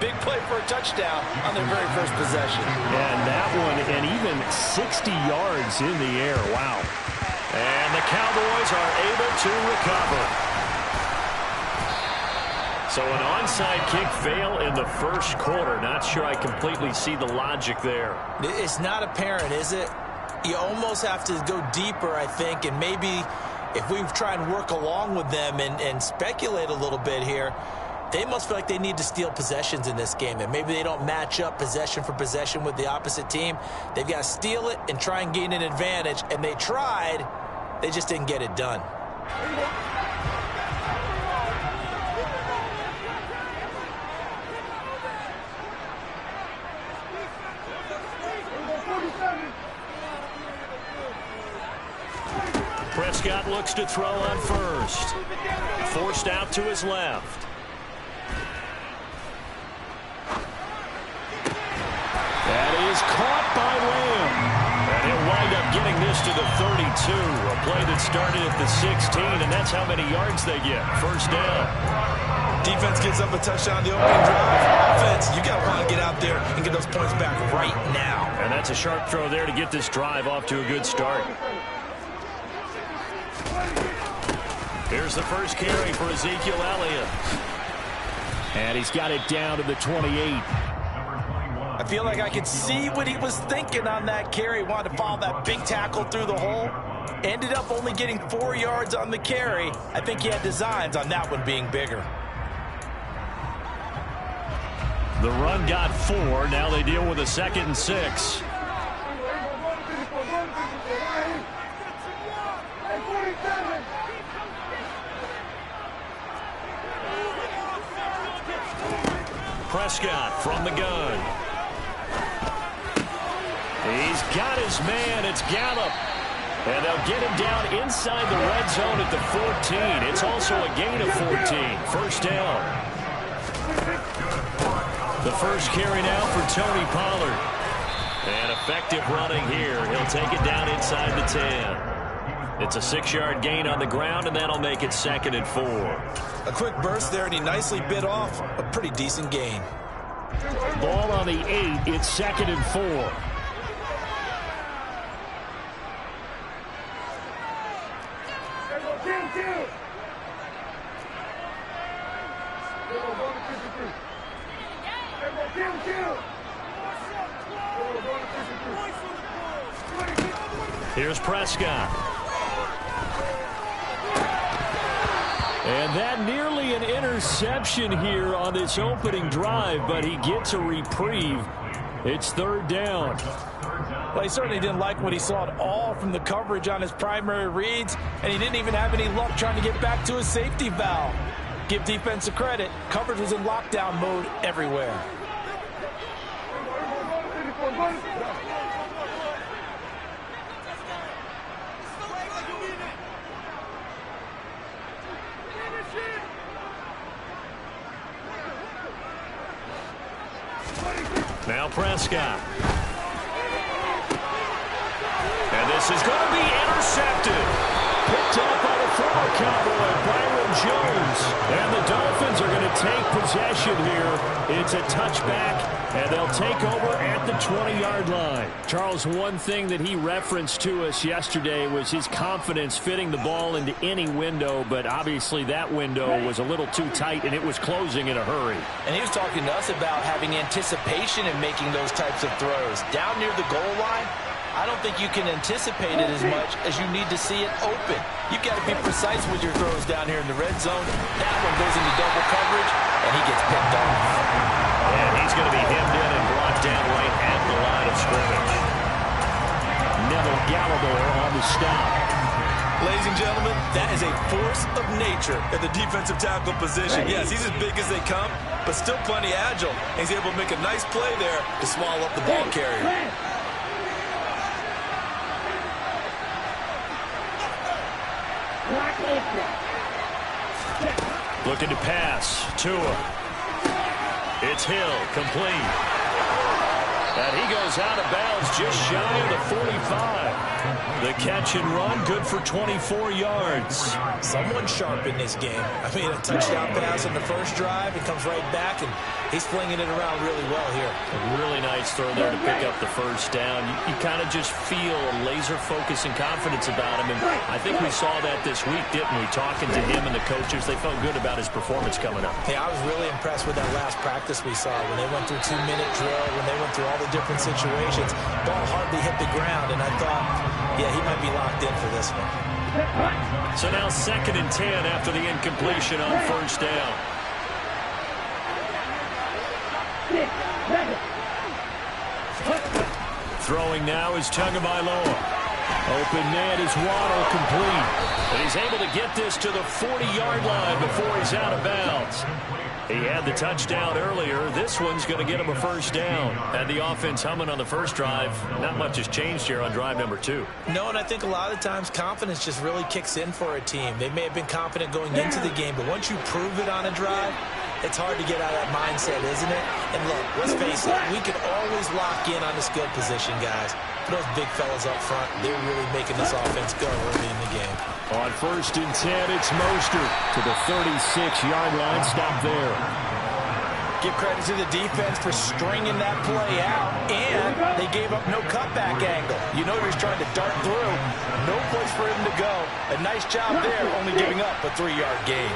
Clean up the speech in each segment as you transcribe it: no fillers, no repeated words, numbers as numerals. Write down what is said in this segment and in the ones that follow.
big play for a touchdown on their very first possession. And that one, and even 60 yards in the air. Wow. And the Cowboys are able to recover. So an onside kick fail in the first quarter. Not sure I completely see the logic there. It's not apparent, is it? You almost have to go deeper, I think, and maybe if we try and work along with them and speculate a little bit here, they must feel like they need to steal possessions in this game, and maybe they don't match up possession for possession with the opposite team. They've got to steal it and try and gain an advantage, and they tried. They just didn't get it done. Prescott looks to throw on first. Forced out to his left. That is caught by Lamb. And he'll wind up getting this to the 32. A play that started at the 16, and that's how many yards they get. First down. Defense gets up a touchdown the opening drive. Offense, you got to want to get out there and get those points back right now. And that's a sharp throw there to get this drive off to a good start. Here's the first carry for Ezekiel Elliott. And he's got it down to the 28. I feel like I could see what he was thinking on that carry. Wanted to follow that big tackle through the hole. Ended up only getting 4 yards on the carry. I think he had designs on that one being bigger. The run got 4. Now they deal with a 2nd and 6. Prescott from the gun. He's got his man. It's Gallup. And they'll get him down inside the red zone at the 14. It's also a gain of 14. First down. The first carry now for Tony Pollard. And effective running here. He'll take it down inside the 10. It's a 6-yard gain on the ground, and that'll make it 2nd and 4. A quick burst there, and he nicely bit off a pretty decent gain. Ball on the 8. It's 2nd and 4. Here's Prescott. And that nearly an interception here on this opening drive, but he gets a reprieve. It's 3rd down. Well, he certainly didn't like what he saw at all from the coverage on his primary reads, and he didn't even have any luck trying to get back to his safety valve. Give defense a credit. Coverage was in lockdown mode everywhere. Now Prescott. And this is going to be intercepted. Picked up by the former Cowboy, Byron Jones. And the Dolphins are going to take possession here. It's a touchback, and they'll take over at the 20-yard line. Charles, one thing that he referenced to us yesterday was his confidence fitting the ball into any window, but obviously that window was a little too tight, and it was closing in a hurry. And he was talking to us about having anticipation in making those types of throws. Down near the goal line, I don't think you can anticipate it as much as you need to see it open. You've got to be precise with your throws down here in the red zone. That one goes into double coverage, and he gets picked off. And he's going to be hemmed in and brought down right at the line of scrimmage. Neville Gallimore on the stop. Ladies and gentlemen, that is a force of nature at the defensive tackle position. Yes, he's as big as they come, but still plenty agile. He's able to make a nice play there to swallow up the ball carrier. Looking to pass. Tua. It's Hill. Complete. And he goes out of bounds just shy of the 45. The catch and run, good for 24 yards. Someone sharp in this game. I mean, a touchdown pass in the first drive. It comes right back, and he's flinging it around really well here. A really nice throw there to pick up the first down. You kind of just feel a laser focus and confidence about him. And I think we saw that this week, didn't we? Talking to him and the coaches, they felt good about his performance coming up. Yeah, I was really impressed with that last practice we saw when they went through 2-minute drill, when they went through all the different situations. Ball hardly hit the ground, and I thought, yeah, he might be locked in for this one. So now 2nd and 10 after the incompletion on first down. Throwing now is Tagovailoa. Open man is Waddle, complete. And he's able to get this to the 40-yard line before he's out of bounds. He had the touchdown earlier. This one's going to get him a first down. Had the offense humming on the first drive. Not much has changed here on drive number 2. No, and I think a lot of times confidence just really kicks in for a team. They may have been confident going into the game, but once you prove it on a drive, it's hard to get out of that mindset, isn't it? And look, let's face it, we can always lock in on the skill position, guys. Those big fellas up front, they're really making this offense go early in the game. On 1st and 10, it's Mostert to the 36-yard line. Stop there. Give credit to the defense for stringing that play out, and they gave up no cutback angle. You know he was trying to dart through. No place for him to go. A nice job there, only giving up a 3-yard gain.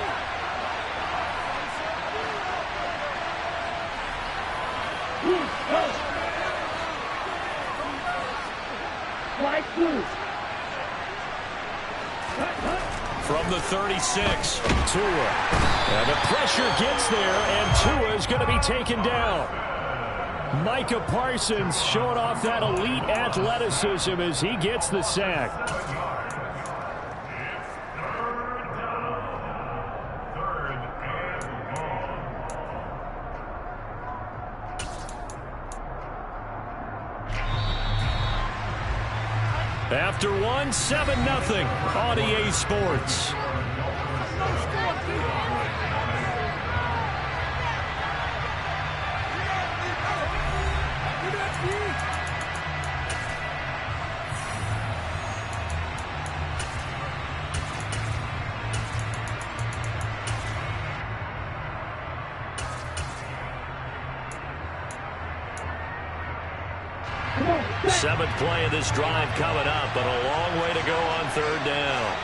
From the 36, Tua. And the pressure gets there, and Tua is going to be taken down. Micah Parsons showing off that elite athleticism as he gets the sack. After one, 7-0 on EA Sports. Seventh play of this drive coming up, but a long way to go on 3rd down.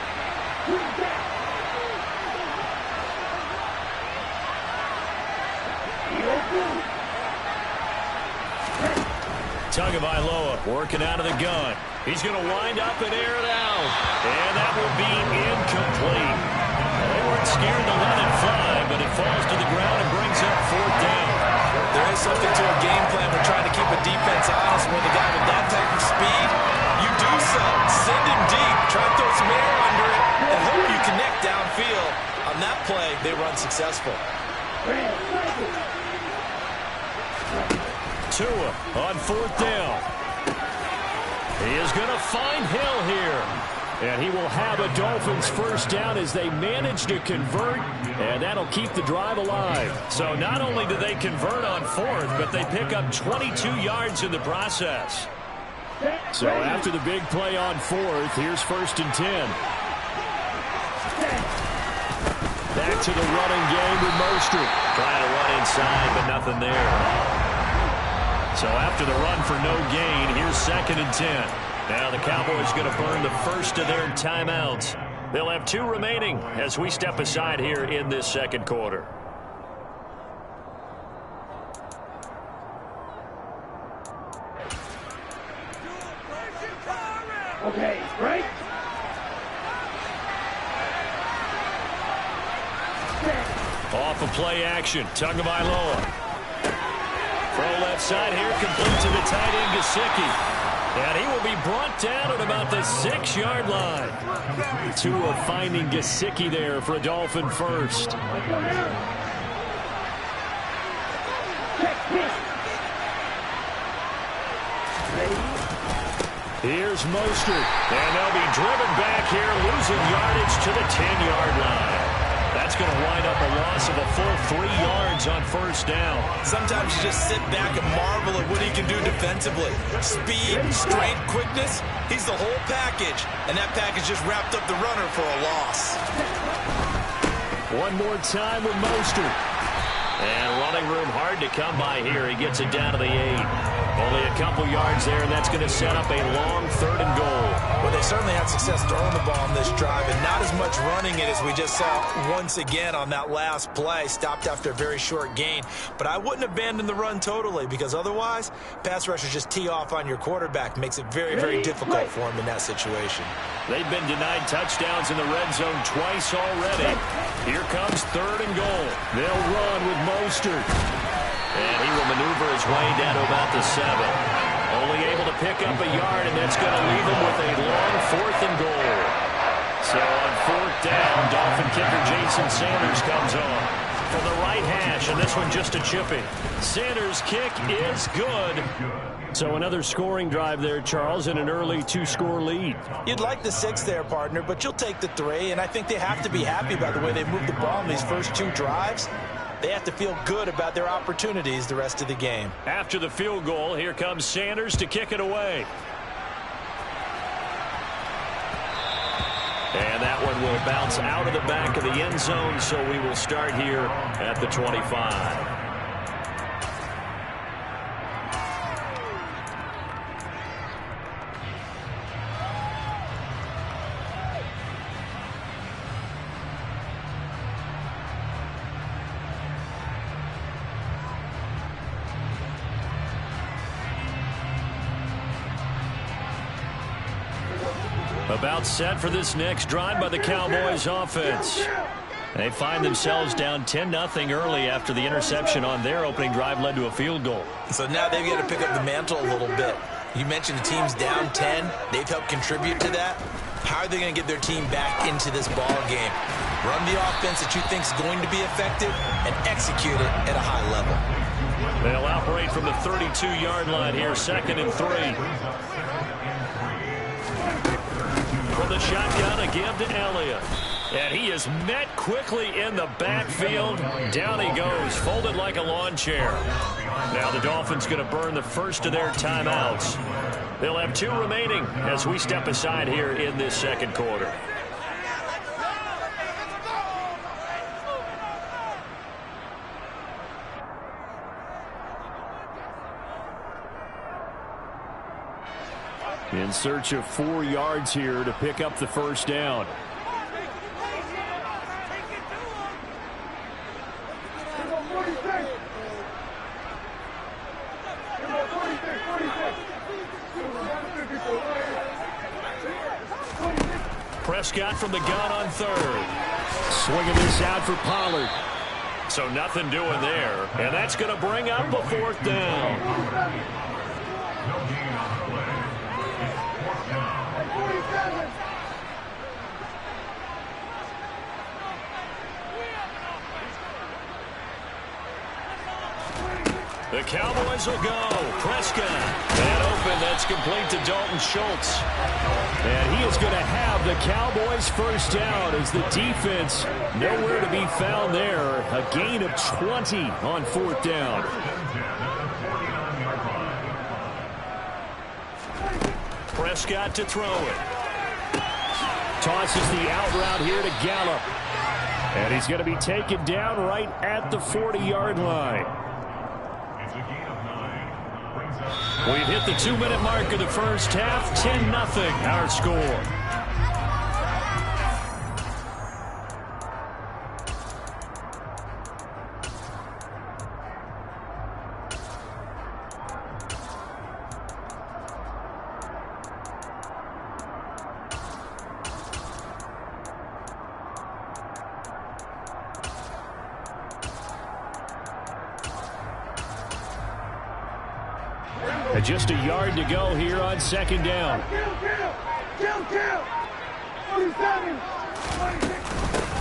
Tagovailoa working out of the gun. He's going to wind up and air it out. And that will be incomplete. They weren't scared to let it fly, but it falls to the ground and brings up 4th down. There is something to a game plan when trying to keep a defense honest when the guy with that type of speed, you do so. Send him deep, try to throw some air under it, and hope you connect downfield. On that play, they run successful. Tua on 4th down. He is going to find Hill here. And he will have a Dolphins first down as they manage to convert, and that'll keep the drive alive. So not only do they convert on 4th, but they pick up 22 yards in the process. So after the big play on 4th, here's 1st and 10. Back to the running game with Mostert. Trying to run inside, but nothing there. So after the run for no gain, here's 2nd and 10. Now the Cowboys going to burn the first of their timeouts. They'll have 2 remaining as we step aside here in this 2nd quarter. Okay, break. Off of play action, Tagovailoa. Throw left side here, complete to the tight end, Gesicki. And he will be brought down at about the 6-yard line. Tua finding Gesicki there for a Dolphin first. Here's Mostert. And they'll be driven back here, losing yardage to the 10-yard line. That that's going to wind up a loss of a full 3 yards on first down. Sometimes you just sit back and marvel at what he can do defensively. Speed, strength, quickness, he's the whole package. And that package just wrapped up the runner for a loss. One more time with Mostert. And running room hard to come by here. He gets it down to the 8. Only a couple yards there, and that's going to set up a long 3rd and goal. Well, they certainly had success throwing the ball on this drive, and not as much running it as we just saw once again on that last play. Stopped after a very short gain. But I wouldn't abandon the run totally, because otherwise, pass rushers just tee off on your quarterback. Makes it very, very difficult for him in that situation. They've been denied touchdowns in the red zone twice already. Here comes 3rd and goal. They'll run with Mostert. And he will maneuver his way down to about the 7. Only able to pick up a yard, and that's going to leave him with a long 4th and goal. So on 4th down, Dolphin kicker Jason Sanders comes on from the right hash, and this one just a chipping. Sanders' kick is good. So another scoring drive there, Charles, and an early 2-score lead. You'd like the 6 there, partner, but you'll take the 3, and I think they have to be happy by the way they moved the ball in these first 2 drives. They have to feel good about their opportunities the rest of the game. After the field goal, here comes Sanders to kick it away. And that one will bounce out of the back of the end zone, so we will start here at the 25. About set for this next drive by the Cowboys offense. They find themselves down 10-0 early after the interception on their opening drive led to a field goal. So now they've got to pick up the mantle a little bit. You mentioned the team's down 10. They've helped contribute to that. How are they going to get their team back into this ball game? Run the offense that you think is going to be effective and execute it at a high level. They'll operate from the 32-yard line here, 2nd and 3. From the shotgun, a give to Elliott. And he is met quickly in the backfield. Down he goes, folded like a lawn chair. Now the Dolphins going to burn the first of their timeouts. They'll have 2 remaining as we step aside here in this 2nd quarter. In search of 4 yards here to pick up the first down. Prescott from the gun on 3rd. Swinging this out for Pollard. So nothing doing there. And that's going to bring up a 4th down. The Cowboys will go. Prescott. And open. That's complete to Dalton Schultz. And he is going to have the Cowboys first down as the defense nowhere to be found there. A gain of 20 on 4th down. Prescott to throw it. Tosses the out route here to Gallup. And he's going to be taken down right at the 40-yard line. We've hit the 2-minute mark of the first half. 10-0 our score. Just a yard to go here on 2nd down.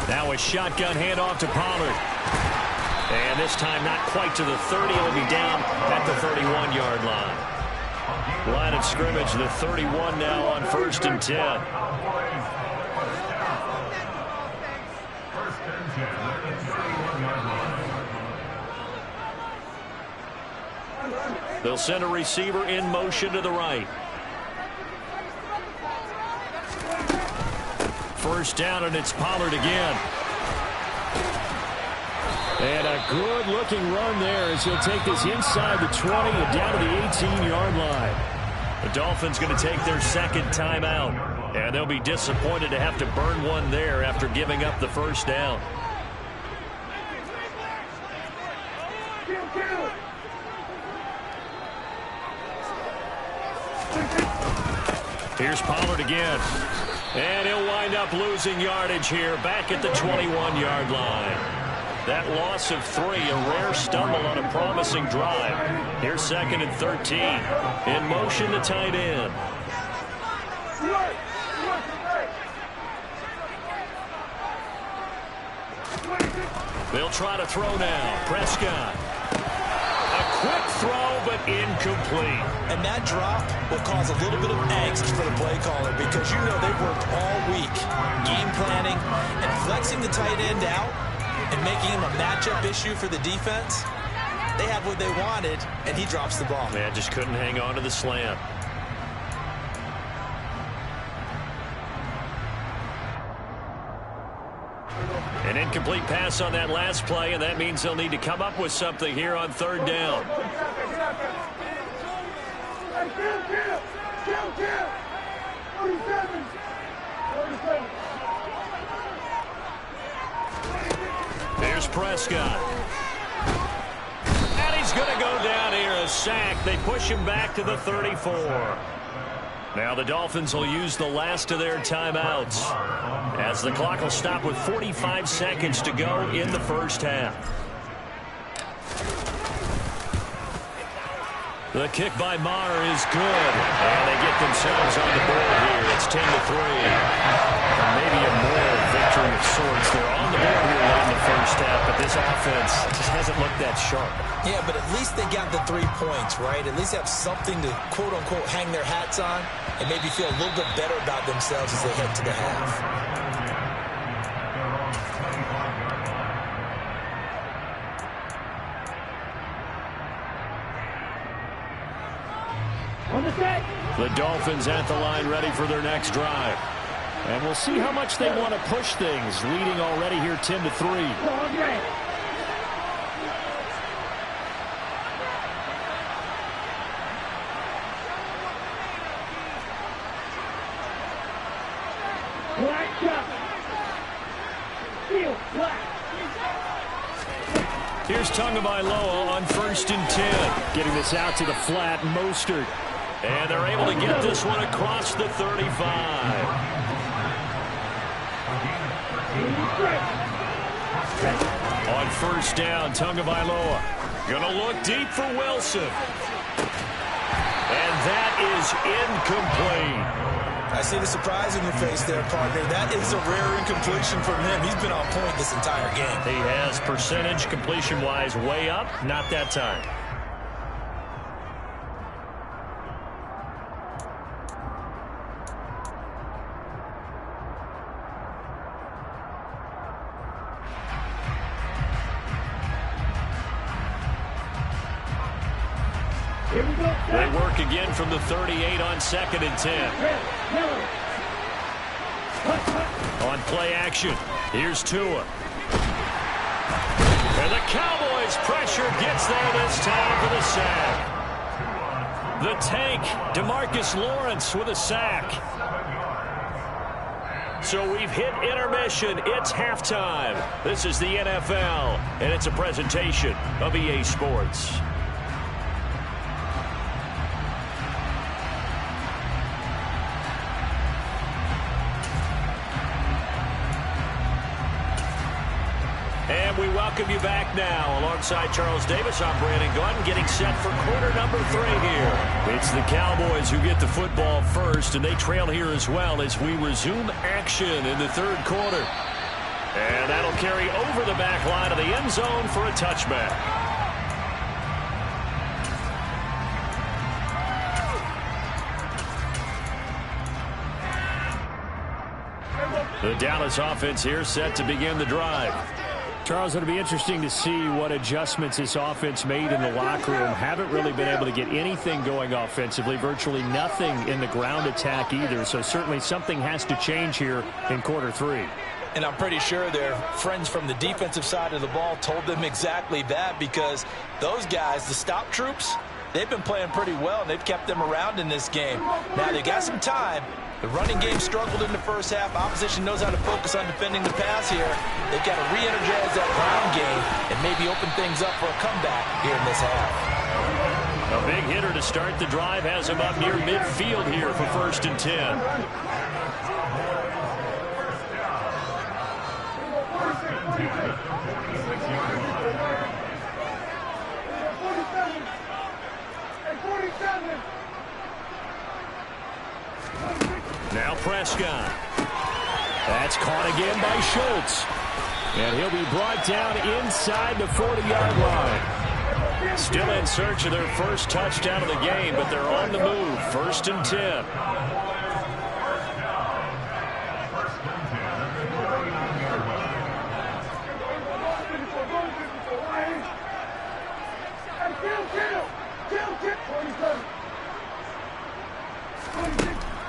Now a shotgun handoff to Pollard. And this time not quite to the 30. It'll be down at the 31-yard line. Line of scrimmage, the 31 now on 1st and 10. They'll send a receiver in motion to the right. First down, and it's Pollard again. And a good-looking run there as he'll take this inside the 20 and down to the 18-yard line. The Dolphins going to take their second timeout, and they'll be disappointed to have to burn one there after giving up the first down. Here's Pollard again. And he'll wind up losing yardage here back at the 21-yard line. That loss of 3, a rare stumble on a promising drive. Here's 2nd and 13. In motion, the tight end. They'll try to throw now. Prescott. A quick throw, but incomplete. And that drop will cause a little bit of angst for the play caller because you know they've worked all week game planning and flexing the tight end out and making him a matchup issue for the defense. They had what they wanted, and he drops the ball. Man, just couldn't hang on to the slant. An incomplete pass on that last play, and that means they'll need to come up with something here on 3rd down. Here's Prescott. And he's going to go down here, a sack. They push him back to the 34. Now the Dolphins will use the last of their timeouts as the clock will stop with 45 seconds to go in the first half. The kick by Maher is good, and they get themselves on the board here. It's 10-3. Maybe a moral victory of sorts. They're on the board here late in the first half, but this offense just hasn't looked that sharp. Yeah, but at least they got the 3 points, right? At least have something to, quote-unquote, hang their hats on and maybe feel a little bit better about themselves as they head to the half. The Dolphins at the line ready for their next drive. And we'll see how much they want to push things, leading already here 10-3. Here's Tagovailoa on 1st and 10. Getting this out to the flat, Mostert. And they're able to get this one across the 35. On 1st down, Tagovailoa. Gonna look deep for Wilson. And that is incomplete. I see the surprise in your face there, partner. That is a rare incompletion from him. He's been on point this entire game. He has percentage completion-wise way up. Not that time. They work again from the 38 on 2nd and 10. On play action, here's Tua. And the Cowboys pressure gets there this time for the sack. The tank, DeMarcus Lawrence with a sack. So we've hit intermission. It's halftime. This is the NFL, and it's a presentation of EA Sports. And we welcome you back now. Alongside Charles Davis, I'm Brandon Gaudin, getting set for quarter number 3 here. It's the Cowboys who get the football first, and they trail here as well as we resume action in the 3rd quarter. And that'll carry over the back line of the end zone for a touchback. The Dallas offense here set to begin the drive. Charles, it'll be interesting to see what adjustments this offense made in the locker room. Haven't really been able to get anything going offensively, virtually nothing in the ground attack either. So certainly something has to change here in quarter 3. And I'm pretty sure their friends from the defensive side of the ball told them exactly that, because those guys, the stop troops, they've been playing pretty well, and they've kept them around in this game. Now they got some time. The running game struggled in the first half. Opposition knows how to focus on defending the pass here. They've got to re-energize that ground game and maybe open things up for a comeback here in this half. A big hitter to start the drive has him up near midfield here for 1st and 10. Now Prescott. That's caught again by Schultz. And he'll be brought down inside the 40-yard line. Still in search of their first touchdown of the game, but they're on the move. 1st and 10.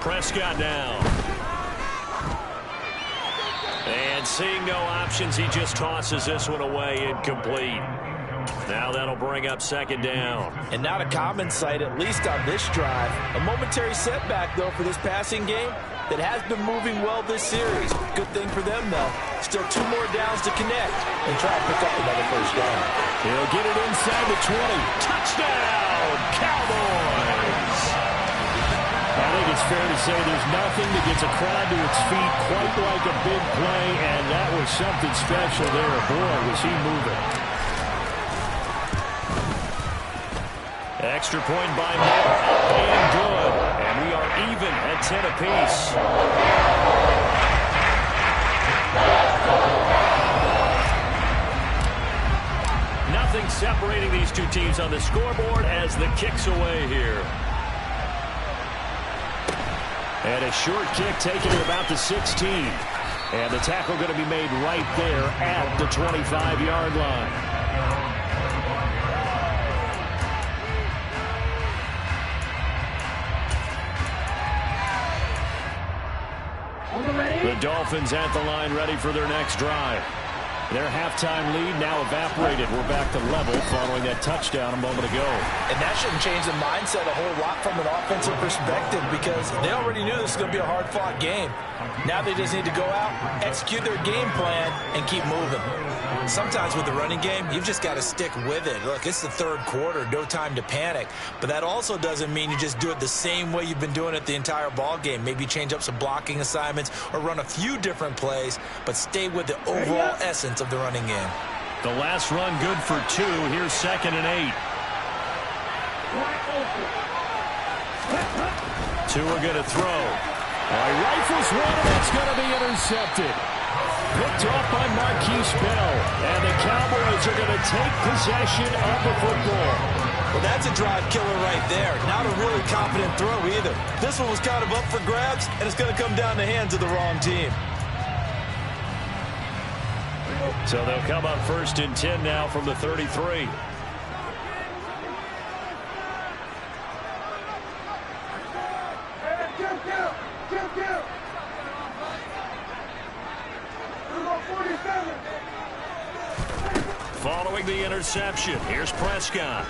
Prescott now. And seeing no options, he just tosses this one away, incomplete. Now that'll bring up 2nd down. And not a common sight, at least on this drive. A momentary setback, though, for this passing game that has been moving well this series. Good thing for them, though. Still 2 more downs to connect and try to pick up another 1st down. He'll get it inside the 20. Touchdown, Cowboys! I think it's fair to say there's nothing that gets a crowd to its feet quite like a big play, and that was something special there. Boy, was he moving. Extra point by Moore, up and good. And we are even at 10 apiece. Nothing separating these two teams on the scoreboard as the kick's away here. And a short kick taken to about the 16. And the tackle going to be made right there at the 25-yard line. The Dolphins at the line, ready for their next drive. Their halftime lead now evaporated. We're back to level following that touchdown a moment ago. And that shouldn't change the mindset a whole lot from an offensive perspective, because they already knew this was going to be a hard-fought game. Now they just need to go out, execute their game plan, and keep moving. Sometimes with the running game, you've just got to stick with it. Look, it's the 3rd quarter, no time to panic. But that also doesn't mean you just do it the same way you've been doing it the entire ball game. Maybe change up some blocking assignments or run a few different plays, but stay with the overall essence of the running game. The last run good for 2. Here's 2nd and 8. 2 are going to throw. Rifles one, and it's going to be intercepted. Picked off by Marquise Bell. And the Cowboys are going to take possession of the football. Well, that's a drive killer right there. Not a really confident throw either. This one was kind of up for grabs, and it's going to come down the hands of the wrong team. So they'll come up 1st and 10 now from the 33. Following the interception, here's Prescott.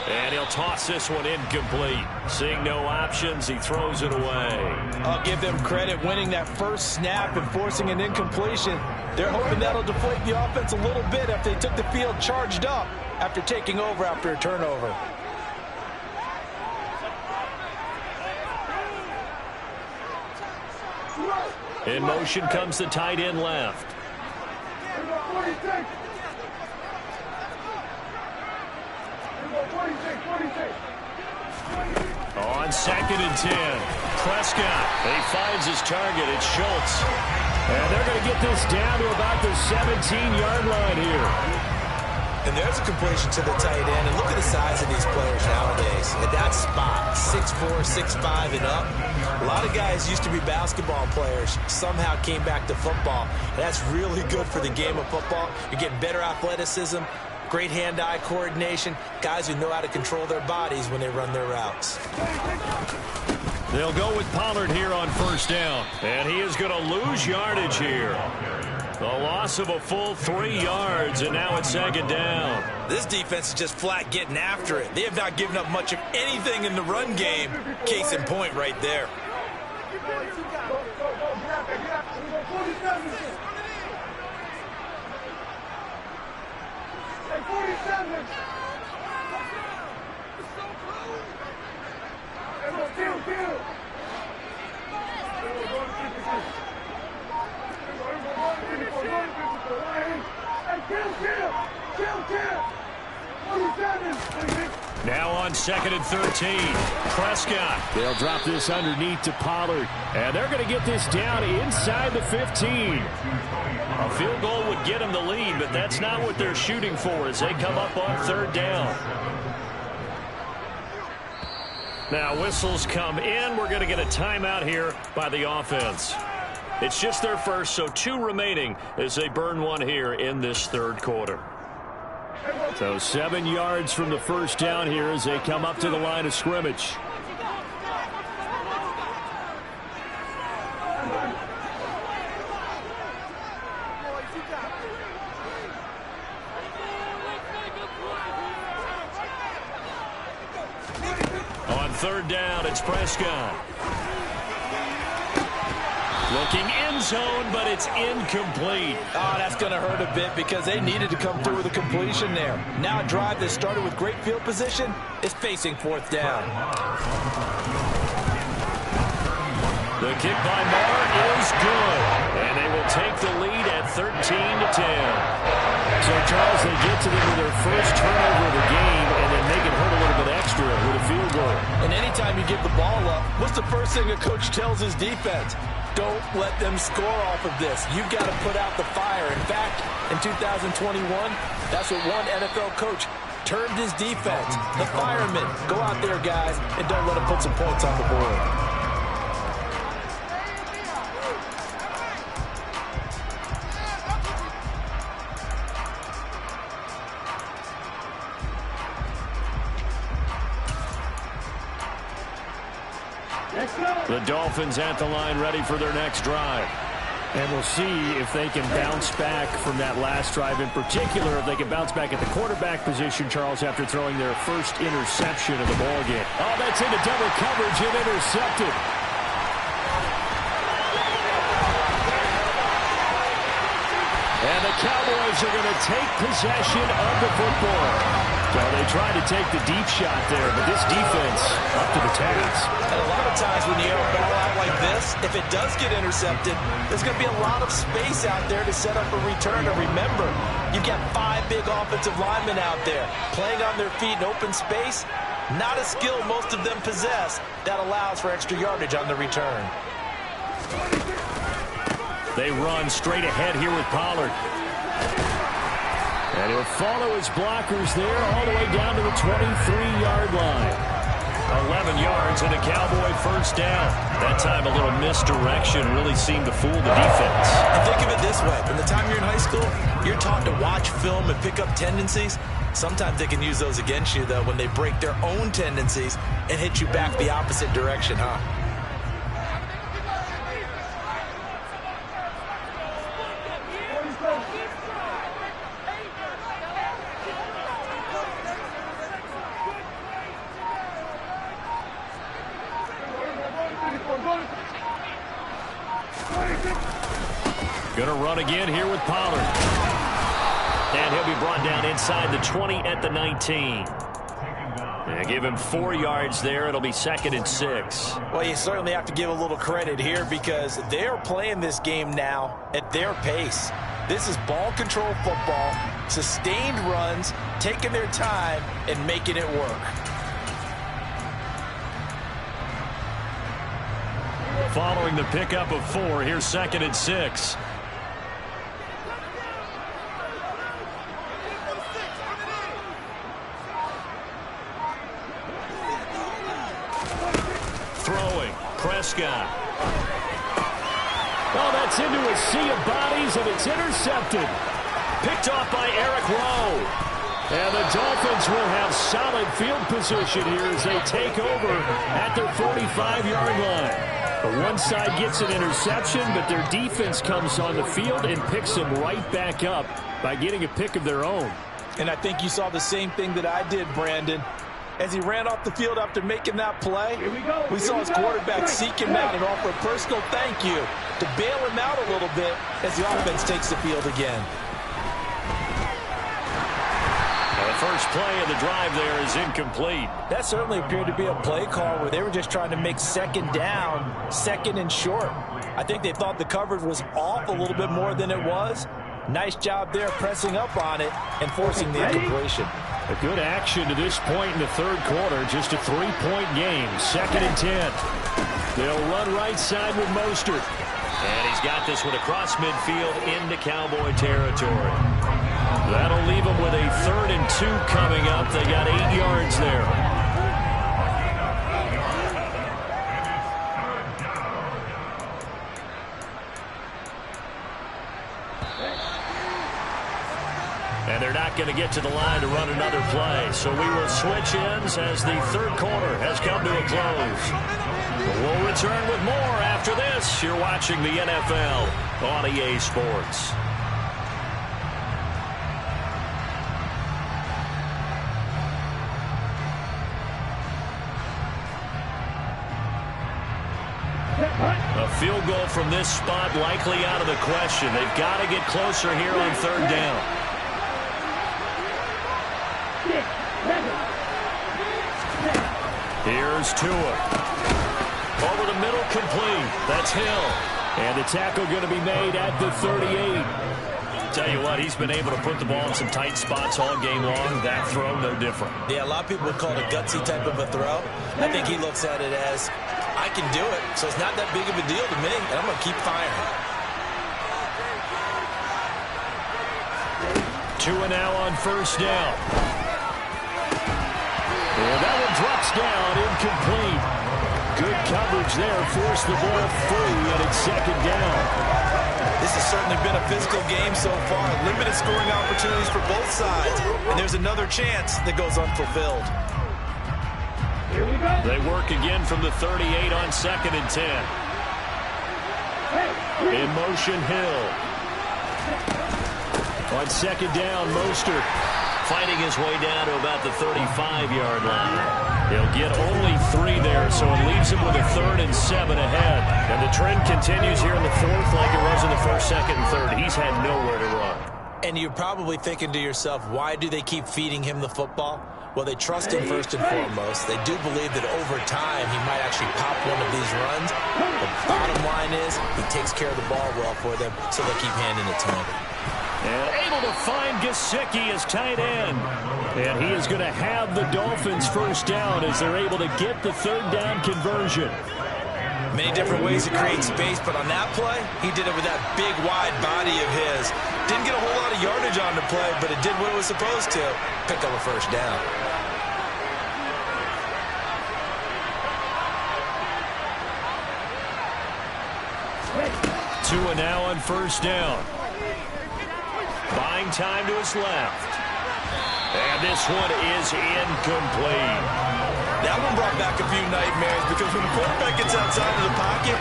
And he'll toss this one incomplete. Seeing no options, he throws it away. I'll give them credit winning that first snap and forcing an incompletion. They're hoping that'll deflate the offense a little bit after they took the field charged up after taking over after a turnover. In motion comes the tight end left. On 2nd and 10, Prescott. He finds his target. It's Schultz. And they're going to get this down to about the 17-yard line here. And there's a completion to the tight end. And look at the size of these players nowadays. At that spot, 6'4", 6'5", and up. A lot of guys used to be basketball players, somehow came back to football. And that's really good for the game of football. You're getting better athleticism, great hand-eye coordination, guys who know how to control their bodies when they run their routes. They'll go with Pollard here on first down. And he is going to lose yardage here. A loss of a full 3 yards, and now it's second down. This defense is just flat getting after it. They have not given up much of anything in the run game. Case in point right there. Now on second and 13, Prescott. They'll drop this underneath to Pollard, and they're going to get this down inside the 15. A field goal would get them the lead, but that's not what they're shooting for as they come up on third down. Now whistles come in. We're going to get a timeout here by the offense. It's just their first, so 2 remaining as they burn one here in this third quarter. So 7 yards from the first down here as they come up to the line of scrimmage. On third down, it's Prescott. Looking end zone, but it's incomplete. Oh, that's going to hurt a bit because they needed to come through with a completion there. Now a drive that started with great field position is facing fourth down. The kick by Marr is good, and they will take the lead at 13-10. So, Charles, they get to them with their first turnover of the game, and then they can hurt a little bit extra with a field goal. And anytime you give the ball up, what's the first thing a coach tells his defense? Don't let them score off of this. You've got to put out the fire. In fact, in 2021, that's what one NFL coach termed his defense. The firemen. Go out there, guys, and don't let them put some points on the board. The Dolphins at the line ready for their next drive. And we'll see if they can bounce back from that last drive. In particular, if they can bounce back at the quarterback position, Charles, after throwing their first interception of the ballgame. Oh, that's into double coverage and intercepted. And the Cowboys are going to take possession of the football. Well, they tried to take the deep shot there, but this defense up to the task. And a lot of times when you air a ball out like this, if it does get intercepted, there's going to be a lot of space out there to set up a return. And remember, you've got 5 big offensive linemen out there playing on their feet in open space. Not a skill most of them possess that allows for extra yardage on the return. They run straight ahead here with Pollard. And he'll follow his blockers there all the way down to the 23-yard line. 11 yards and a Cowboy first down. That time a little misdirection really seemed to fool the defense. And think of it this way. From the time you're in high school, you're taught to watch film and pick up tendencies. Sometimes they can use those against you, though, when they break their own tendencies and hit you back the opposite direction, huh? Going to run again here with Pollard. And he'll be brought down inside the 20 at the 19. And give him 4 yards there. It'll be second and 6. Well, you certainly have to give a little credit here because they're playing this game now at their pace. This is ball control football, sustained runs, taking their time and making it work. Following the pickup of 4, here's second and 6. Prescott. Oh, that's into a sea of bodies, and it's intercepted. Picked off by Eric Rowe. And the Dolphins will have solid field position here as they take over at their 45-yard line. But one side gets an interception, but their defense comes on the field and picks them right back up by getting a pick of their own. And I think you saw the same thing that I did, Brandon. As he ran off the field after making that play, we saw his quarterback seek him out and offer a personal thank you to bail him out a little bit as the offense takes the field again. The first play of the drive there is incomplete. That certainly appeared to be a play call where they were just trying to make second down, second and short. I think they thought the coverage was off a little bit more than it was. Nice job there pressing up on it and forcing the incompletion. A good action to this point in the third quarter. Just a 3-point game. 2nd and 10. They'll run right side with Mostert. And he's got this one across midfield into Cowboy territory. That'll leave them with a 3rd and 2 coming up. They got 8 yards there. And they're not going to get to the line to run another play. So we will switch ends as the third quarter has come to a close. We'll return with more after this. You're watching the NFL on EA Sports. A field goal from this spot likely out of the question. They've got to get closer here on 3rd down. Here's Tua. Over the middle, complete. That's Hill. And the tackle going to be made at the 38. Tell you what, he's been able to put the ball in some tight spots all game long. That throw, no different. Yeah, a lot of people would call it a gutsy type of a throw. I think he looks at it as, I can do it, so it's not that big of a deal to me, and I'm going to keep firing. Tua now on 1st down. And that one drops down, incomplete. Good coverage there, forced the ball free, and it's 2nd down. This has certainly been a physical game so far. Limited scoring opportunities for both sides. And there's another chance that goes unfulfilled. They work again from the 38 on 2nd and 10. In motion, Hill. On 2nd down, Mostert. Fighting his way down to about the 35-yard line. He'll get only 3 there, so it leaves him with a 3rd and 7 ahead. And the trend continues here in the 4th like it was in the 1st, 2nd, and 3rd. He's had nowhere to run. And you're probably thinking to yourself, why do they keep feeding him the football? Well, they trust him first and foremost. They do believe that over time he might actually pop one of these runs. The bottom line is he takes care of the ball well for them, so they'll keep handing it to him. And able to find Gesicki as tight end. And he is going to have the Dolphins 1st down as they're able to get the 3rd down conversion. Many different ways to create space, but on that play, he did it with that big, wide body of his. Didn't get a whole lot of yardage on the play, but it did what it was supposed to. Pick up a 1st down. Tua now on 1st down. Buying time to his left. And this one is incomplete. That one brought back a few nightmares because when the quarterback gets outside of the pocket,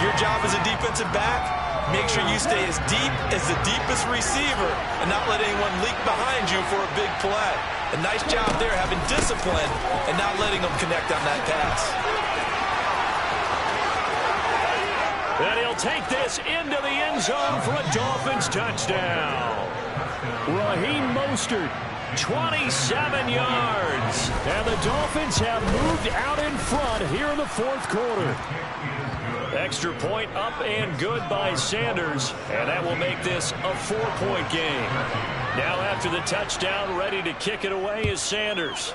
your job as a defensive back, make sure you stay as deep as the deepest receiver and not let anyone leak behind you for a big play. A nice job there having discipline and not letting them connect on that pass. And he'll take this into the end zone for a Dolphins touchdown. Raheem Mostert, 27 yards. And the Dolphins have moved out in front here in the 4th quarter. Extra point up and good by Sanders. And that will make this a 4-point game. Now after the touchdown, ready to kick it away is Sanders.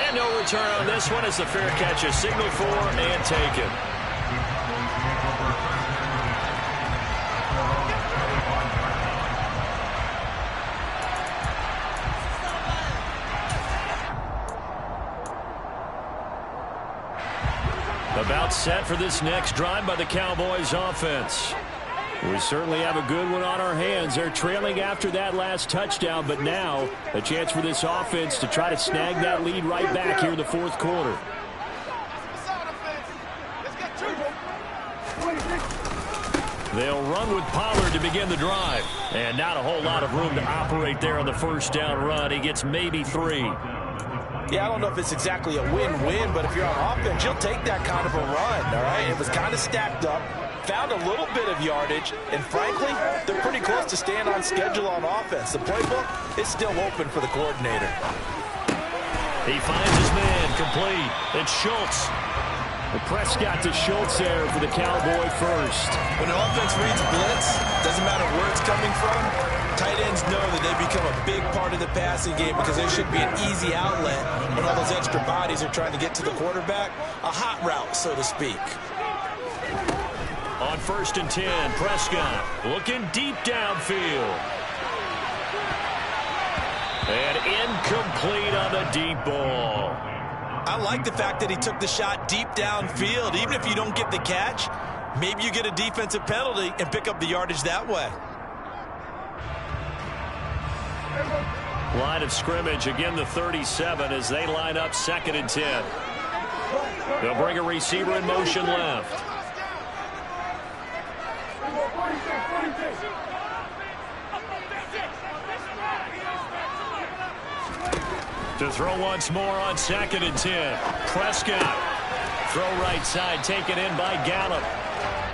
And no return on this one as the fair catch is signaled for and taken. Timeout set for this next drive by the Cowboys offense. We certainly have a good one on our hands. They're trailing after that last touchdown, but now a chance for this offense to try to snag that lead right back here in the fourth quarter. They'll run with Pollard to begin the drive. And not a whole lot of room to operate there on the first down run. He gets maybe 3. Yeah, I don't know if it's exactly a win-win, but if you're on offense, you'll take that kind of a run, all right? It was kind of stacked up, found a little bit of yardage, and frankly, they're pretty close to staying on schedule on offense. The playbook is still open for the coordinator. He finds his man complete. It's Schultz. The Prescott to Schultz there for the Cowboy first. When an offense reads blitz, doesn't matter where it's coming from, tight ends know that they become a big part of the passing game because there should be an easy outlet when all those extra bodies are trying to get to the quarterback. A hot route, so to speak. On 1st and 10, Prescott looking deep downfield. And incomplete on the deep ball. I like the fact that he took the shot deep downfield. Even if you don't get the catch, maybe you get a defensive penalty and pick up the yardage that way. Line of scrimmage, again the 37 as they line up 2nd and 10. They'll bring a receiver in motion left. To throw once more on 2nd and 10. Prescott. Throw right side, taken in by Gallup.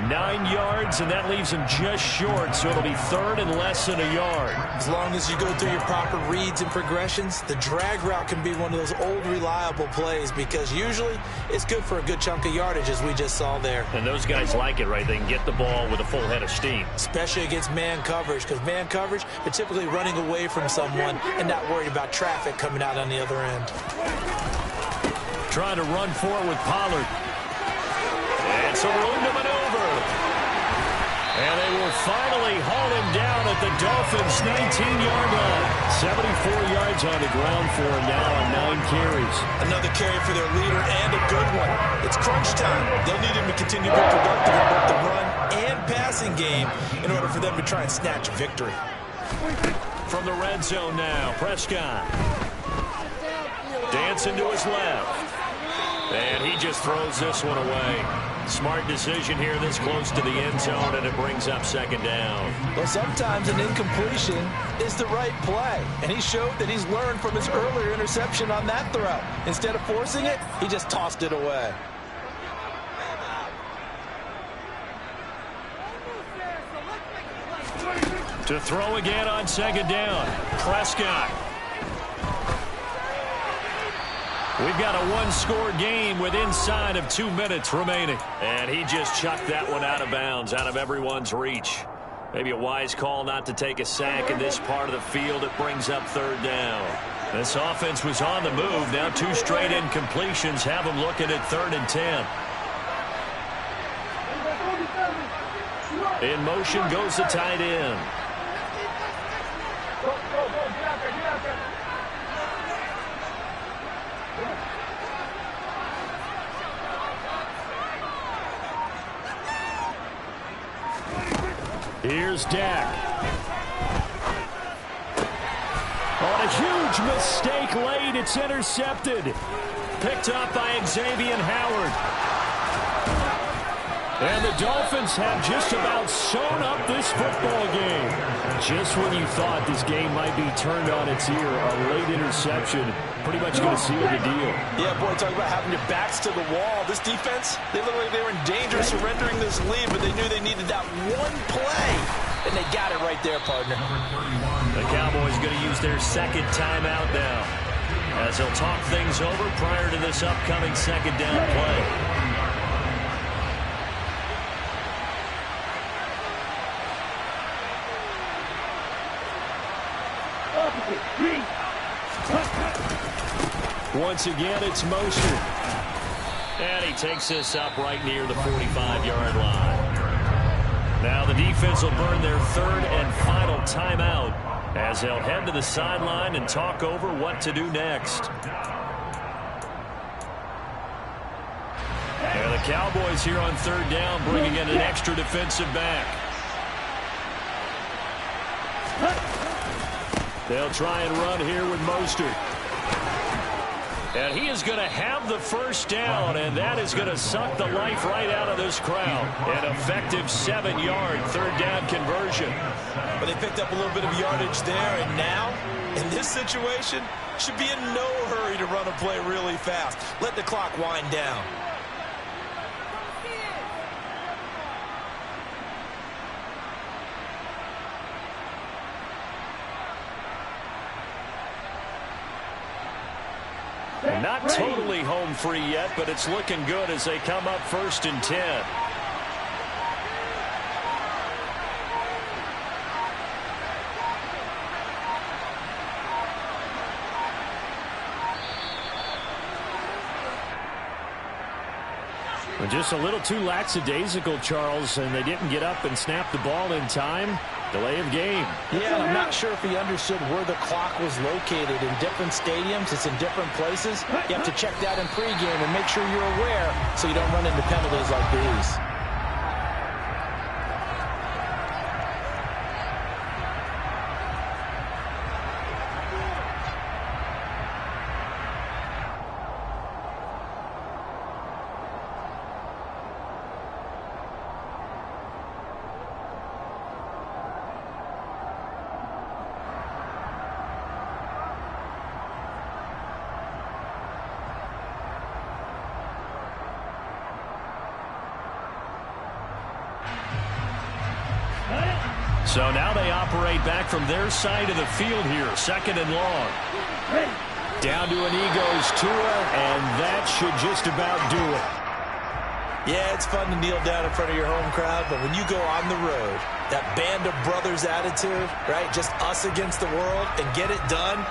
9 yards, and that leaves him just short, so it'll be 3rd and less than a yard. As long as you go through your proper reads and progressions, the drag route can be one of those old reliable plays because usually it's good for a good chunk of yardage, as we just saw there. And those guys like it, right? They can get the ball with a full head of steam. Especially against man coverage, because man coverage, they're typically running away from someone and not worried about traffic coming out on the other end. Trying to run forward with Pollard. And some room to maneuver. And they will finally haul him down at the Dolphins' 19-yard line. 74 yards on the ground for him now on 9 carries. Another carry for their leader and a good one. It's crunch time. They'll need him to continue to be productive in both the run and passing game in order for them to try and snatch a victory. From the red zone now, Prescott. Dancing to his left. And he just throws this one away. Smart decision here this close to the end zone, and it brings up 2nd down. Well, sometimes an incompletion is the right play, and he showed that he's learned from his earlier interception on that throw. Instead of forcing it, he just tossed it away. To throw again on 2nd down, Prescott. We've got a one-score game with inside of 2 minutes remaining. And he just chucked that one out of bounds, out of everyone's reach. Maybe a wise call not to take a sack in this part of the field. It brings up 3rd down. This offense was on the move. Now 2 straight incompletions have them looking at 3rd and 10. In motion goes the tight end. Here's Dak. On a huge mistake late, it's intercepted. Picked up by Xavier Howard. And the Dolphins have just about sewn up this football game. Just when you thought this game might be turned on its ear, a late interception pretty much going to seal the deal. Yeah, boy, talk about having your backs to the wall. This defense, they look like they were in danger of surrendering this lead, but they knew they needed that one play, and they got it right there, partner. The Cowboys going to use their 2nd timeout now, as they'll talk things over prior to this upcoming 2nd down play. Once again, it's motion. And he takes this up right near the 45-yard line. Now the defense will burn their 3rd and final timeout as they'll head to the sideline and talk over what to do next. And the Cowboys here on third down, bringing in an extra defensive back. They'll try and run here with Mostert. And he is going to have the first down, and that is going to suck the life right out of this crowd. An effective 7-yard third down conversion. But they picked up a little bit of yardage there, and now, in this situation, should be in no hurry to run a play really fast. Let the clock wind down. Not totally home free yet, but it's looking good as they come up 1st and 10. Just a little too lackadaisical, Charles, and they didn't get up and snap the ball in time. Delay of game. Yeah, and I'm not sure if he understood where the clock was located. In different stadiums, it's in different places. You have to check that in pregame and make sure you're aware so you don't run into penalties like these. So now they operate back from their side of the field here, 2nd and long. Down to an Eagles Tua, and that should just about do it. Yeah, it's fun to kneel down in front of your home crowd, but when you go on the road, that band of brothers attitude, right, just us against the world, and get it done,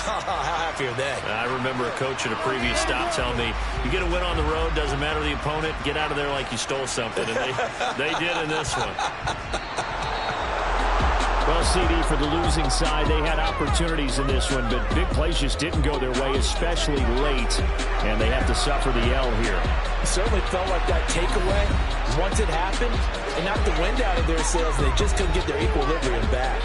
how happy are they? I remember a coach at a previous stop telling me, you get a win on the road, doesn't matter the opponent, get out of there like you stole something, and they did in this one. Well, CD, for the losing side, they had opportunities in this one, but big plays just didn't go their way, especially late, and they have to suffer the L here. It certainly felt like that takeaway, once it happened, it knocked the wind out of their sails, and they just couldn't get their equilibrium back.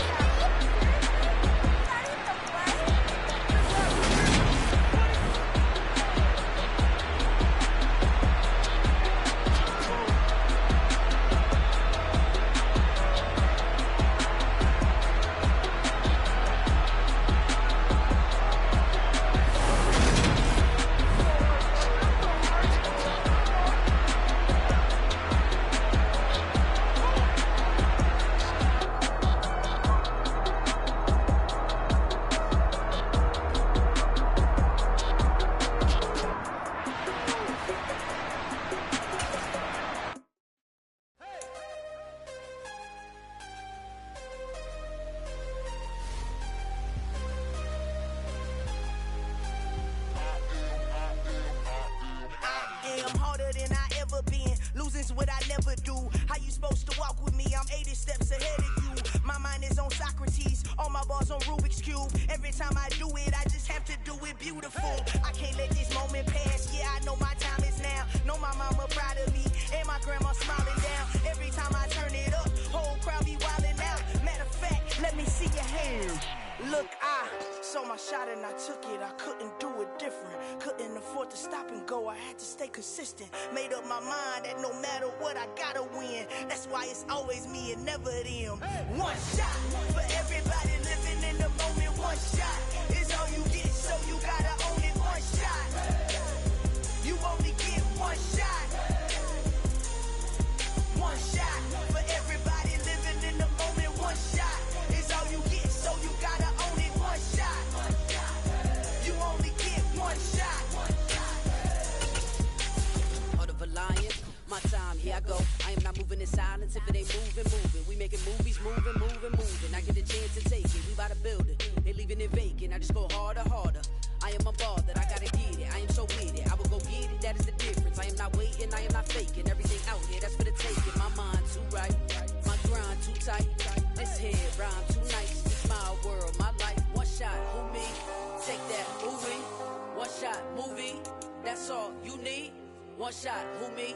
shot, who me?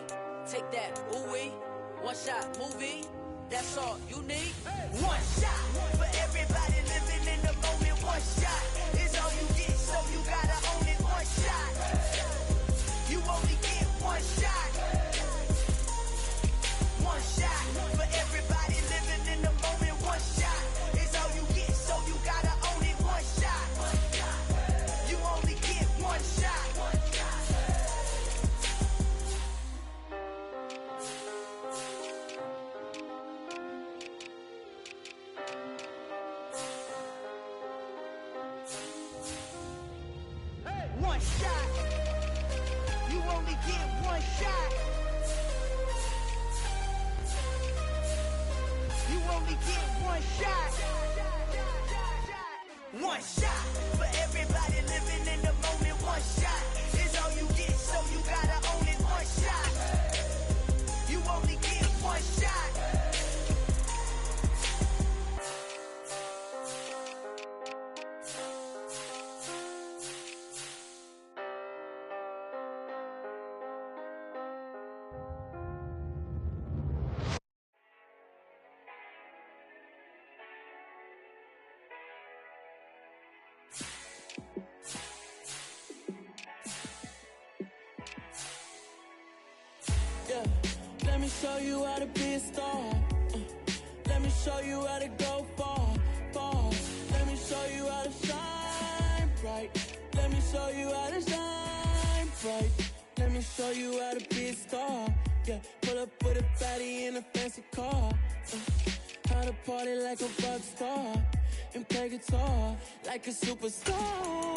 Take that, ooh wee. One shot, movie. That's all you need. One shot for everybody living in the moment. One shot is all you get, so you gotta own it. One shot. You only get one shot. One shot for everybody living in the moment. One shot is all you get, so you gotta own it. One shot. You only get one shot. One shot. You only get one shot. You only get one shot. One shot for everybody living in the moment. One shot is all you get, so you gotta own it. One shot. You only get one shot. Yeah, let me show you how to be a star. Let me show you how to go far, far. Let me show you how to shine bright. Let me show you how to shine bright. Let me show you how to be a star. Yeah, pull up with a fatty in a fancy car. How to party like a rock star and play guitar like a superstar.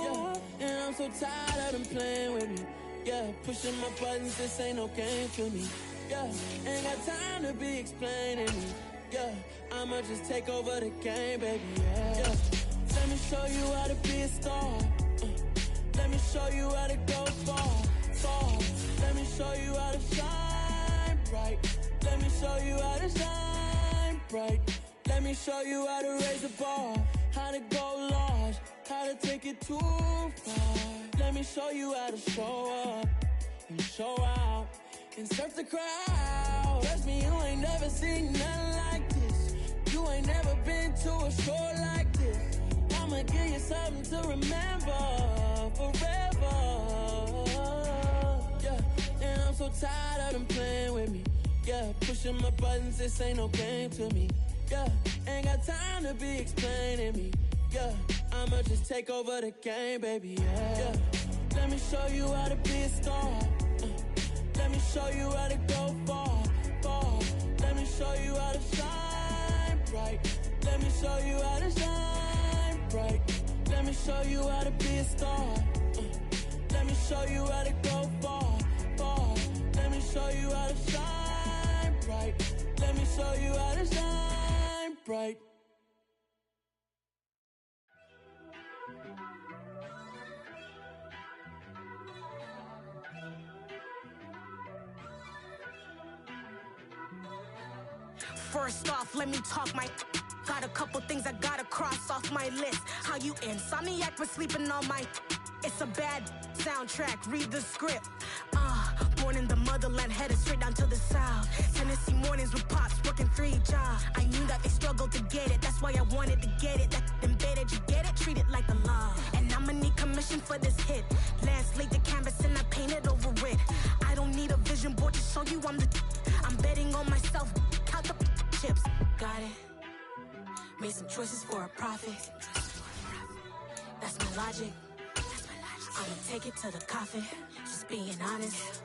Yeah, and I'm so tired of them playing with me. Yeah, pushing my buttons, this ain't no game to me. Yeah, ain't got time to be explaining me. Yeah, I'ma just take over the game, baby. Yeah, let me show you how to be a star. Let me show you how to go far, far. Let me show you how to shine bright. Let me show you how to shine bright. Let me show you how to raise the bar, how to go large, how to take it too far. Let me show you how to show up and show out and surf the crowd. Trust me, you ain't never seen nothing like this. You ain't never been to a show like this. I'ma give you something to remember forever. Yeah, and I'm so tired of them playing with me. Yeah, pushing my buttons, this ain't no game to me. Yeah, ain't got time to be explaining me. Yeah, I'ma just take over the game, baby. Yeah, let me show you how to be a star. Let me show you how to go far, far. Let me show you how to shine bright. Let me show you how to shine bright. Let me show you how to be a star. Let me show you how to go far, far. Let me show you how to shine bright. Let me show you how to shine bright. First off, let me talk my... Got a couple things I gotta cross off my list. How you insomniac for sleeping on my... It's a bad soundtrack, read the script. Born in the motherland, headed straight down to the south. Tennessee mornings with pops, working 3 jobs. I knew that they struggled to get it, that's why I wanted to get it. That embedded, you get it? Treat it like a law. And I'ma need commission for this hit. Lance laid the canvas and I painted over it. I don't need a vision board to show you I'm the... I'm betting on myself, count the chips. Got it. Made some choices for a profit. That's my logic. I'ma take it to the coffin, just being honest.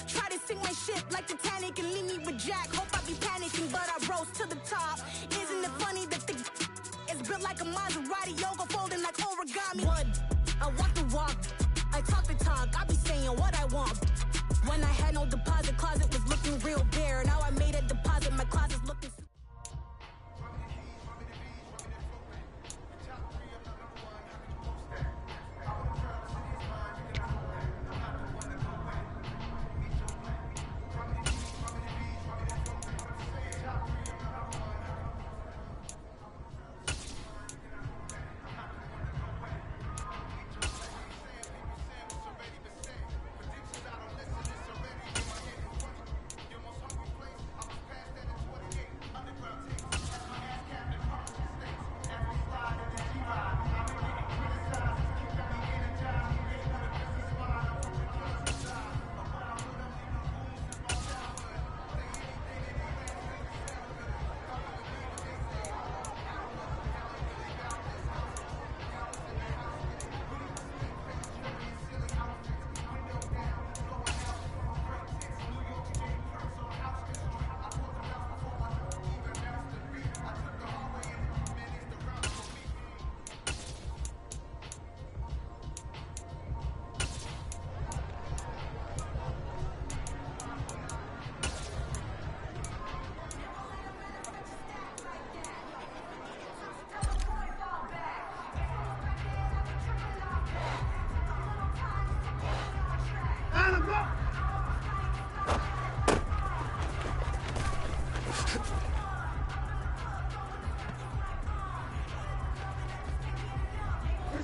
Try to sink my ship like Titanic and leave me with Jack. Hope I be panicking, but I rose to the top. Isn't it funny that the is built like a Maserati, yoga folding like origami? What? I walk the walk, I talk the talk, I be saying what I want. When I had no deposit, closet was looking real bare. Now I made a deposit, my closet's looking...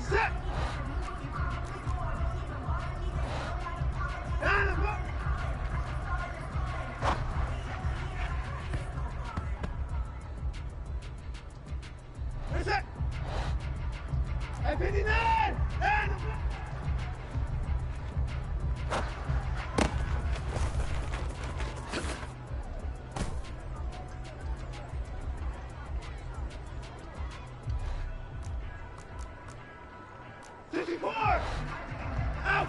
Set. Reset. At 59. And 64. Out.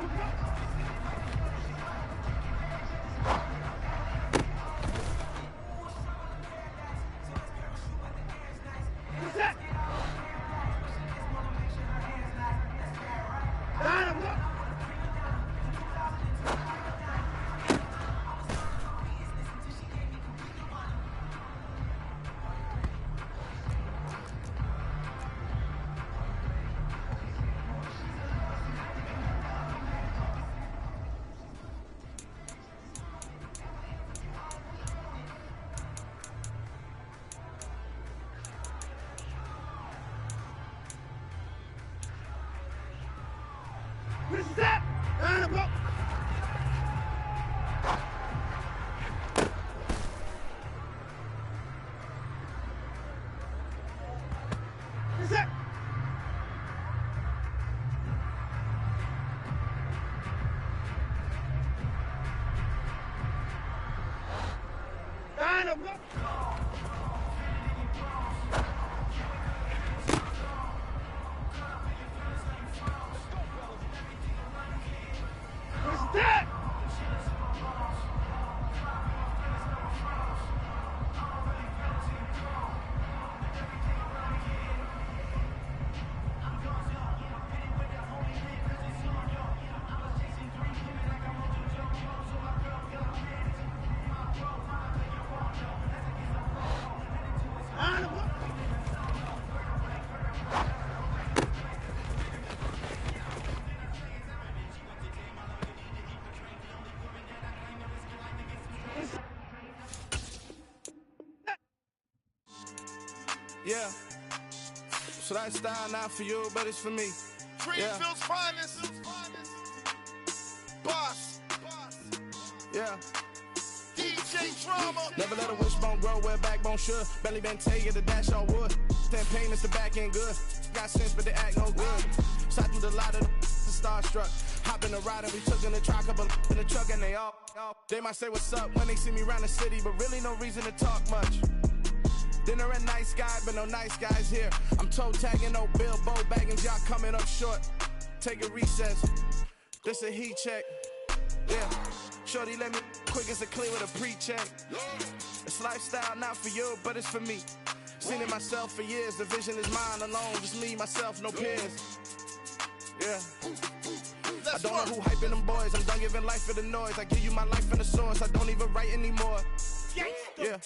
Reset. Reset. And go. Reset. And go. Reset. And go. Yeah. So that style not for you, but it's for me. Greenfield's finest. Boss. Yeah. DJ Drama. Never let a wishbone grow where a backbone should. Belly been taken to dash all wood. 10 payments to back end good. Got sense, but they act no good. Shot through the lot of the starstruck. Hop in the ride and we took in the truck, couple in the truck and they all. They might say what's up when they see me around the city, but really no reason to talk much. Dinner at nice guy, but no nice guys here. I'm toe tagging, no Bilbo bagging, y'all coming up short. Take a recess. This a heat check. Yeah. Shorty let me quick as a clear with a pre-check. It's lifestyle not for you, but it's for me. Seen it myself for years. The vision is mine alone. Just me, myself, no peers. Yeah. I don't know who hyping them boys. I'm done giving life for the noise. I give you my life in the source. I don't even write anymore. Yeah.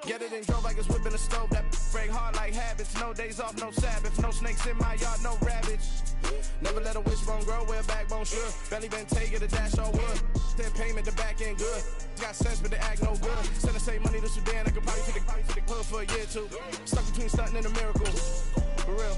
Get it and drove like it's whipping the stove. That break hard like habits. No days off, no Sabbath. No snakes in my yard, no rabbits. Never let a wishbone grow where a backbone should. Belly been taken to dash all wood. 10 payment, the back end good. Got sense, but they act no good. Send the same money to Sudan. I could probably take the hood for a year or two. Stuck between stunting and a miracle. For real.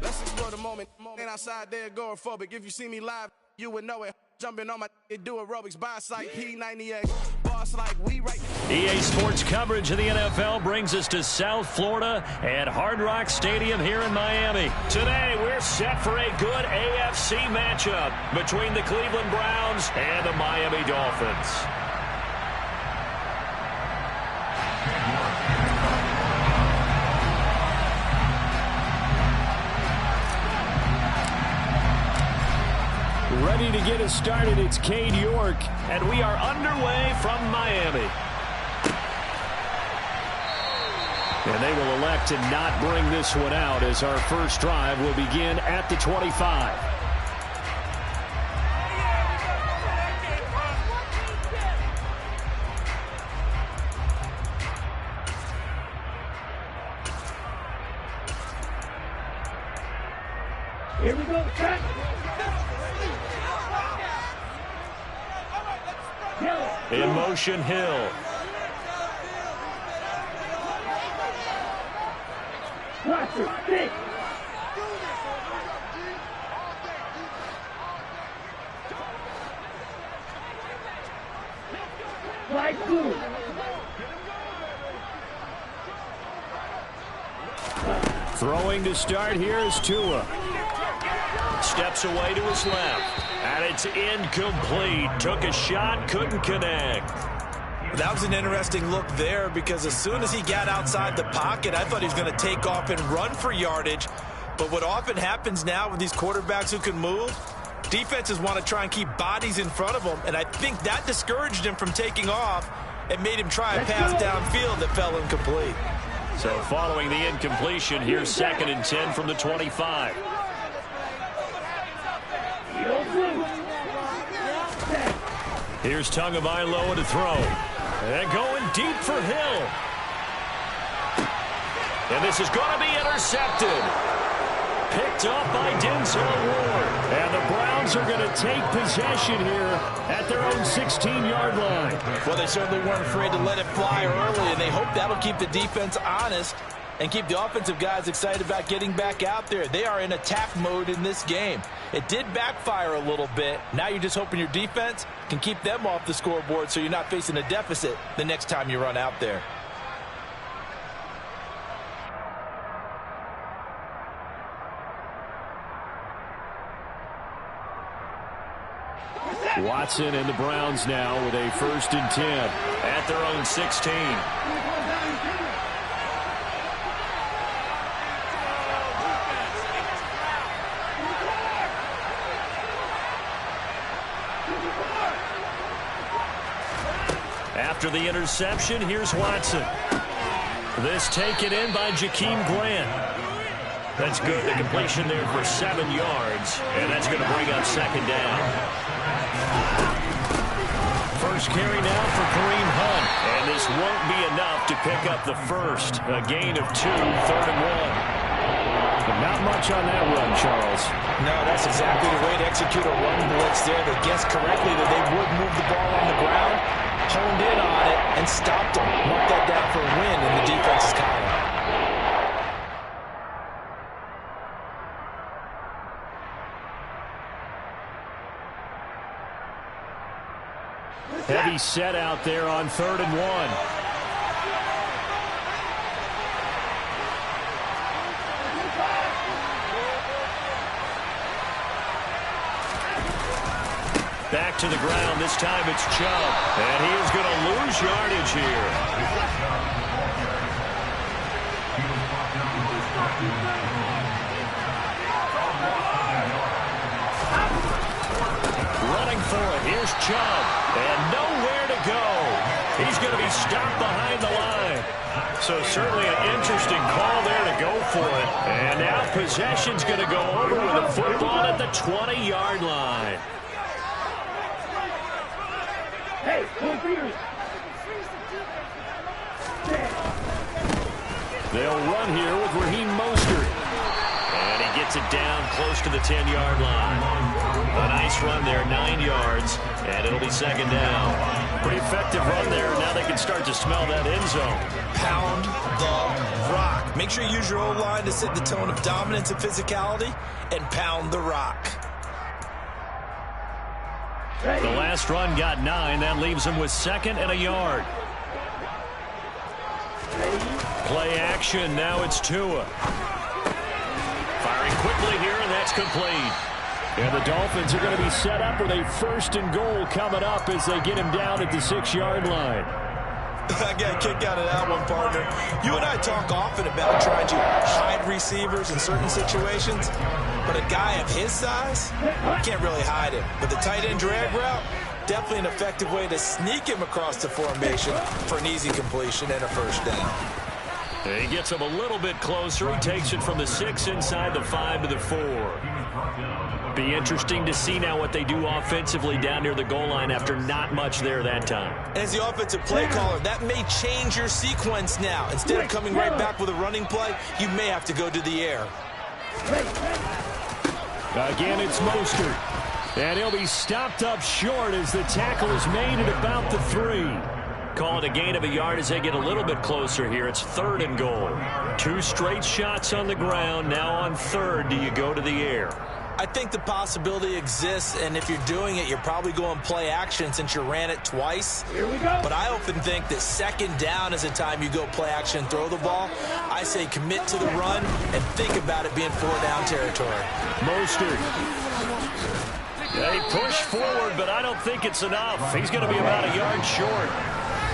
Let's explore the moment. Ain't outside there agoraphobic. If you see me live, you would know it. Jumping on my do aerobics, by site P90X. Boss like we right. EA Sports coverage of the NFL brings us to South Florida at Hard Rock Stadium here in Miami. Today, we're set for a good AFC matchup between the Cleveland Browns and the Miami Dolphins. Ready to get us started, it's Cade York. And we are underway from Miami. And they will elect to not bring this one out as our first drive will begin at the 25. Here we go. Track. In motion, Hill. Watch it. Stick. Throwing to start here is Tua. Steps away to his left. And it's incomplete. Took a shot, couldn't connect. That was an interesting look there because as soon as he got outside the pocket, I thought he was going to take off and run for yardage. But what often happens now with these quarterbacks who can move, defenses want to try and keep bodies in front of them, and I think that discouraged him from taking off and made him try a pass downfield that fell incomplete. So following the incompletion, here's 2nd and 10 from the 25. Here's Tagovailoa to throw. And going deep for Hill. And this is going to be intercepted. Picked up by Denzel Ward. And the Browns are going to take possession here at their own 16-yard line. Well, they certainly weren't afraid to let it fly early, and they hope that'll keep the defense honest and keep the offensive guys excited about getting back out there. They are in attack mode in this game. It did backfire a little bit. Now you're just hoping your defense can keep them off the scoreboard so you're not facing a deficit the next time you run out there. Watson and the Browns now with a 1st and 10 at their own 16. After the interception, here's Watson. This taken in by Jakeem Grant. That's good. The completion there for 7 yards, and that's going to bring up 2nd down. First carry now for Kareem Hunt, and this won't be enough to pick up the first. A gain of 2, 3rd and 1. Not much on that run, Charles. No, that's exactly the way to execute a run blitz there. They guessed correctly that they would move the ball on the ground, honed in on it, and stopped them. Mark that down for a win in the defense's column. Heavy set out there on 3rd and 1. Back to the ground. This time it's Chubb. And he is going to lose yardage here. Running for it. Here's Chubb. And nowhere to go. He's going to be stopped behind the line. So certainly an interesting call there to go for it. And now possession's going to go over with a football at the 20-yard line. Hey, come here. They'll run here with Raheem Mostert. And he gets it down close to the 10-yard line. A nice run there, 9 yards, and it'll be 2nd down. Pretty effective run there. Now they can start to smell that end zone. Pound the rock. Make sure you use your O-line to set the tone of dominance and physicality, and pound the rock. The last run got 9. That leaves him with 2nd and a yard. Play action. Now it's Tua. Firing quickly here, and that's complete. And the Dolphins are going to be set up with a 1st and goal coming up as they get him down at the 6-yard line. I got a kick out of that one, partner. You and I talk often about trying to hide receivers in certain situations, but a guy of his size, you can't really hide him. But the tight end drag route, definitely an effective way to sneak him across the formation for an easy completion and a 1st down. He gets him a little bit closer. He takes it from the 6 inside the 5 to the 4. Be interesting to see now what they do offensively down near the goal line after not much there that time. And as the offensive play caller, that may change your sequence now. Instead of coming right back with a running play, you may have to go to the air. Again, it's Mostert. And he'll be stopped up short as the tackle is made at about the 3. Call it a gain of a yard as they get a little bit closer here. It's 3rd and goal. 2 straight shots on the ground. Now on 3rd, do you go to the air? I think the possibility exists, and if you're doing it, you're probably going play action since you ran it twice. Here we go. But I often think that second down is the time you go play action and throw the ball. I say commit to the run and think about it being 4-down territory. Mostert. They push forward, but I don't think it's enough. He's going to be about a yard short.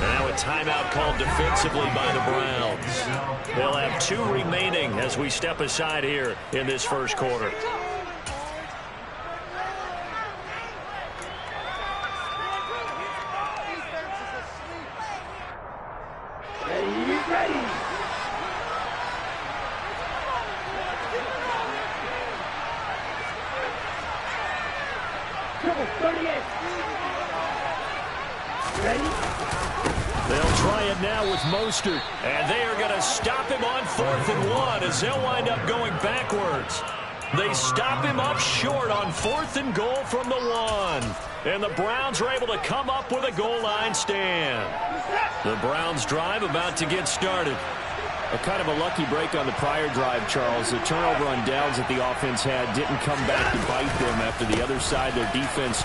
Now a timeout called defensively by the Browns. They'll have 2 remaining as we step aside here in this first quarter. Ready. Triple 38. Ready? They'll try it now with Mostert. And they are going to stop him on 4th and 1 as they'll wind up going backwards. They stop him up short on 4th and goal from the 1. And the Browns are able to come up with a goal line stand. The Browns drive about to get started. A kind of a lucky break on the prior drive, Charles. The turnover on downs that the offense had didn't come back to bite them after the other side. Their defense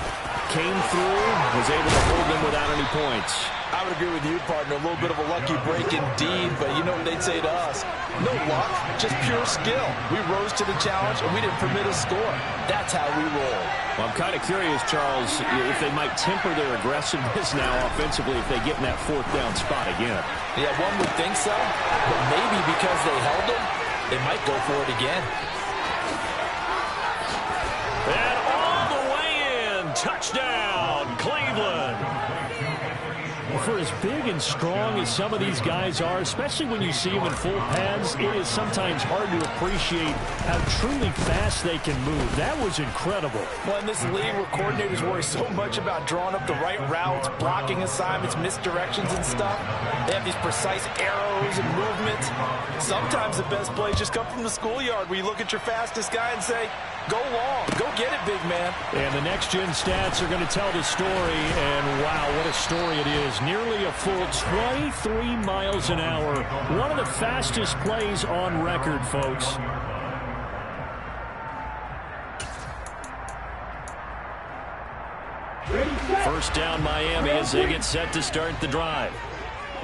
came through, was able to hold them without any points. I would agree with you, partner. A little bit of a lucky break indeed, but you know what they'd say to us? No luck, just pure skill. We rose to the challenge, and we didn't permit a score. That's how we roll. Well, I'm kind of curious, Charles, if they might temper their aggressiveness now offensively if they get in that 4th down spot again. Yeah, one would think so, but maybe because they held them, they might go for it again. And all the way in, touchdown, Cleveland. For as big and strong as some of these guys are, especially when you see them in full pads, it is sometimes hard to appreciate how truly fast they can move. That was incredible. Well, in this league where coordinators worry so much about drawing up the right routes, blocking assignments, misdirections and stuff, they have these precise arrows and movements. Sometimes the best plays just come from the schoolyard where you look at your fastest guy and say, go long, go get it, big man. And the next-gen stats are going to tell the story, and wow, what a story it is. Nearly a full 23 miles an hour. One of the fastest plays on record, folks. First down Miami as they get set to start the drive.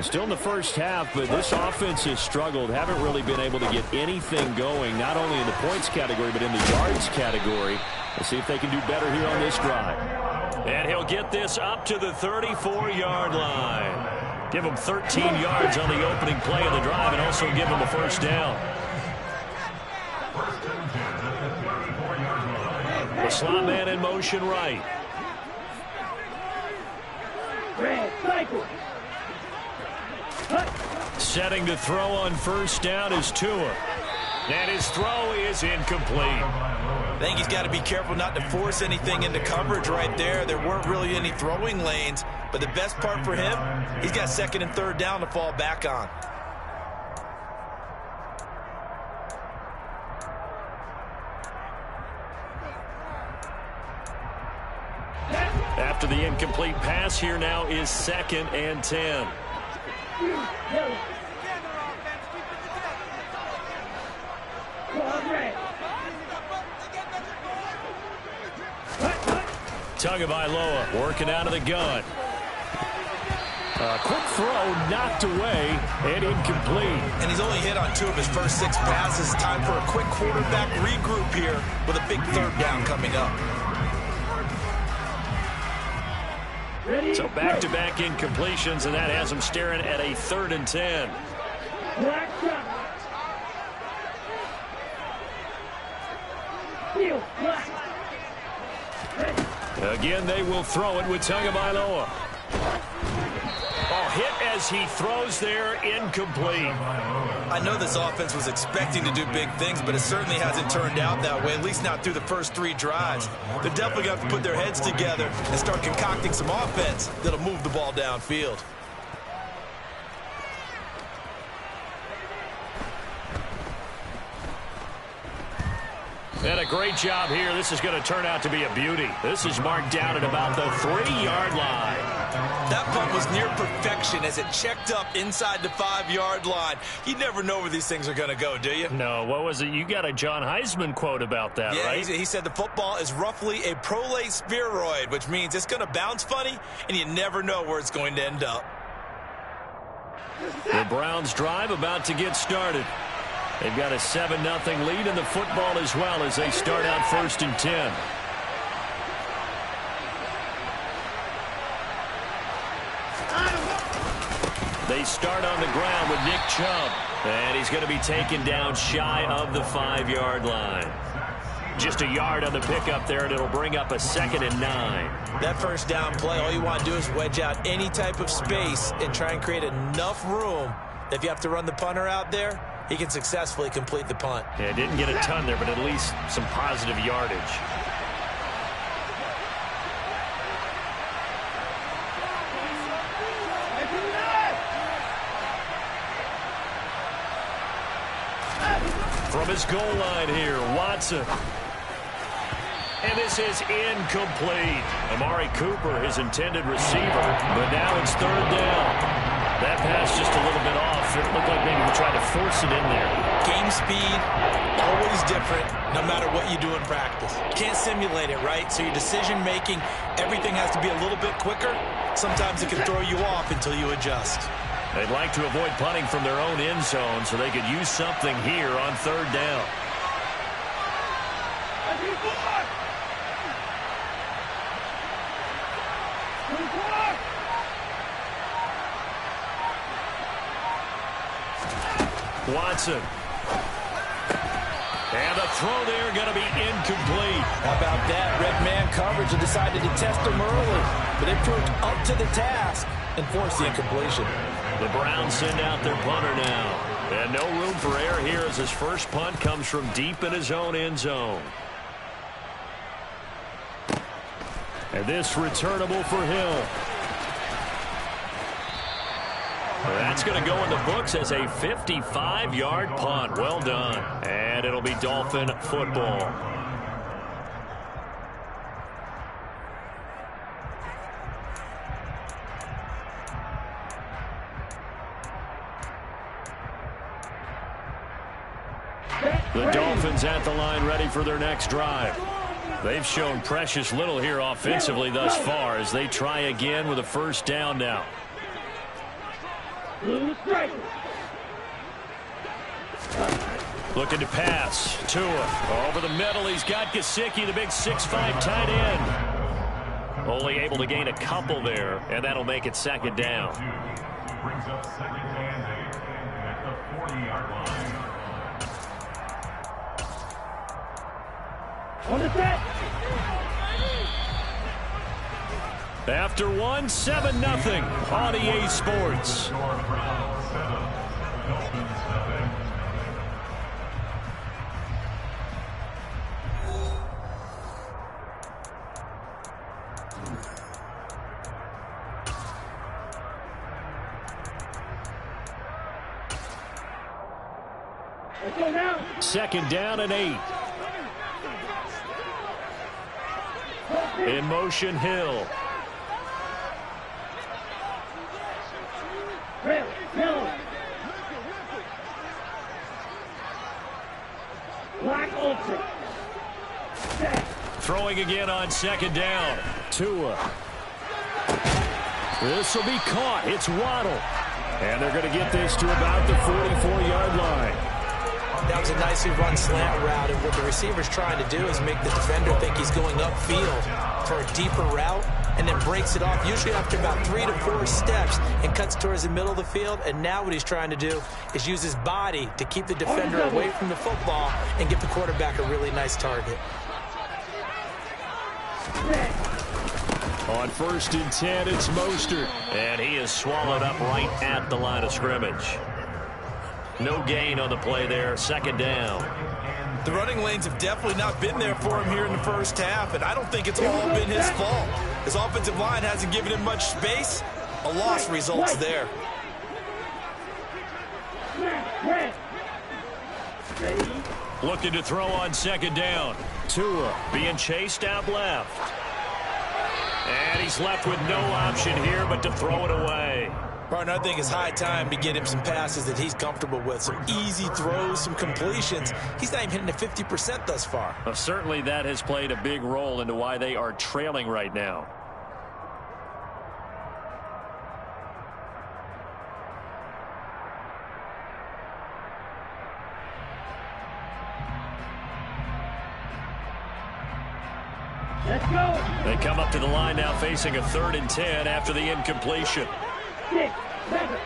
Still in the first half, but this offense has struggled. Haven't really been able to get anything going, not only in the points category, but in the yards category. Let's see if they can do better here on this drive. And he'll get this up to the 34-yard line. Give him 13 yards on the opening play of the drive and also give him a first down. The slot man in motion right. Red cycle. Setting to throw on first down is Tua. And his throw is incomplete. I think he's got to be careful not to force anything into coverage right there. There weren't really any throwing lanes, but the best part for him, he's got 2nd and 3rd down to fall back on. After the incomplete pass, here now is 2nd and 10. Tagovailoa working out of the gun. A quick throw knocked away and incomplete. And he's only hit on 2 of his first 6 passes. Time for a quick quarterback regroup here with a big 3rd down coming up. So back-to-back incompletions, and that has him staring at a 3rd and 10. Again, they will throw it with Tagovailoa. Oh, hit as he throws there, incomplete. I know this offense was expecting to do big things, but it certainly hasn't turned out that way, at least not through the first 3 drives. They're definitely going to have to put their heads together and start concocting some offense that'll move the ball downfield. And a great job here. This is going to turn out to be a beauty. This is marked down at about the 3-yard line. That punt was near perfection as it checked up inside the 5-yard line. You never know where these things are going to go, do you? No, what was it? You got a John Heisman quote about that, right? Yeah, he said the football is roughly a prolate spheroid, which means it's going to bounce funny, and you never know where it's going to end up. The Browns drive about to get started. They've got a 7-0 lead in the football as well as they start out 1st and 10. They start on the ground with Nick Chubb. And he's going to be taken down shy of the 5-yard line. Just a yard on the pickup there, and it'll bring up a 2nd and 9. That first down play, all you want to do is wedge out any type of space and try and create enough room that if you have to run the punter out there, he can successfully complete the punt. Yeah, didn't get a ton there, but at least some positive yardage. From his goal line here, Watson. And this is incomplete. Amari Cooper, his intended receiver, but now it's 3rd down. That pass just a little bit off. It looked like maybe he tried to force it in there. Game speed, always different, no matter what you do in practice. Can't simulate it, right? So your decision-making, everything has to be a little bit quicker. Sometimes it can throw you off until you adjust. They'd like to avoid punting from their own end zone so they could use something here on 3rd down. Watson. And the throw there going to be incomplete. How about that? Red man coverage and decided to test him early. But they proved up to the task and forced the incompletion. The Browns send out their punter now. And no room for error here as his first punt comes from deep in his own end zone. And this returnable for Hill. That's going to go in the books as a 55-yard punt. Well done. And it'll be Dolphin football. The Dolphins at the line ready for their next drive. They've shown precious little here offensively thus far as they try again with a 1st down now. Looking to pass. Tua over the middle. He's got Gesicki, the big 6'5" tight end. Only able to gain a couple there, and that'll make it 2nd down. Brings up 2nd and 8 at the 40-yard line. On the set. After 7-0 on EA Sports. Second down and 8. In motion, Hill. Throwing again on 2nd down. Tua. This will be caught. It's Waddle. And they're going to get this to about the 44-yard line. That was a nicely run slant route, and what the receiver's trying to do is make the defender think he's going upfield for a deeper route, and then breaks it off, usually after about 3 to 4 steps, and cuts towards the middle of the field. And now what he's trying to do is use his body to keep the defender away from the football and give the quarterback a really nice target. On 1st and 10, it's Mostert. And he is swallowed up right at the line of scrimmage. No gain on the play there. 2nd down. The running lanes have definitely not been there for him here in the first half, and I don't think it's all been his fault. His offensive line hasn't given him much space. A loss results there. Looking to throw on 2nd down. Tua being chased out left. And he's left with no option here but to throw it away. Partner, I think it's high time to get him some passes that he's comfortable with. Some easy throws, some completions. He's not even hitting at 50% thus far. Well, certainly that has played a big role into why they are trailing right now. Let's go. They come up to the line now facing a 3rd and 10 after the incompletion. 6, 7.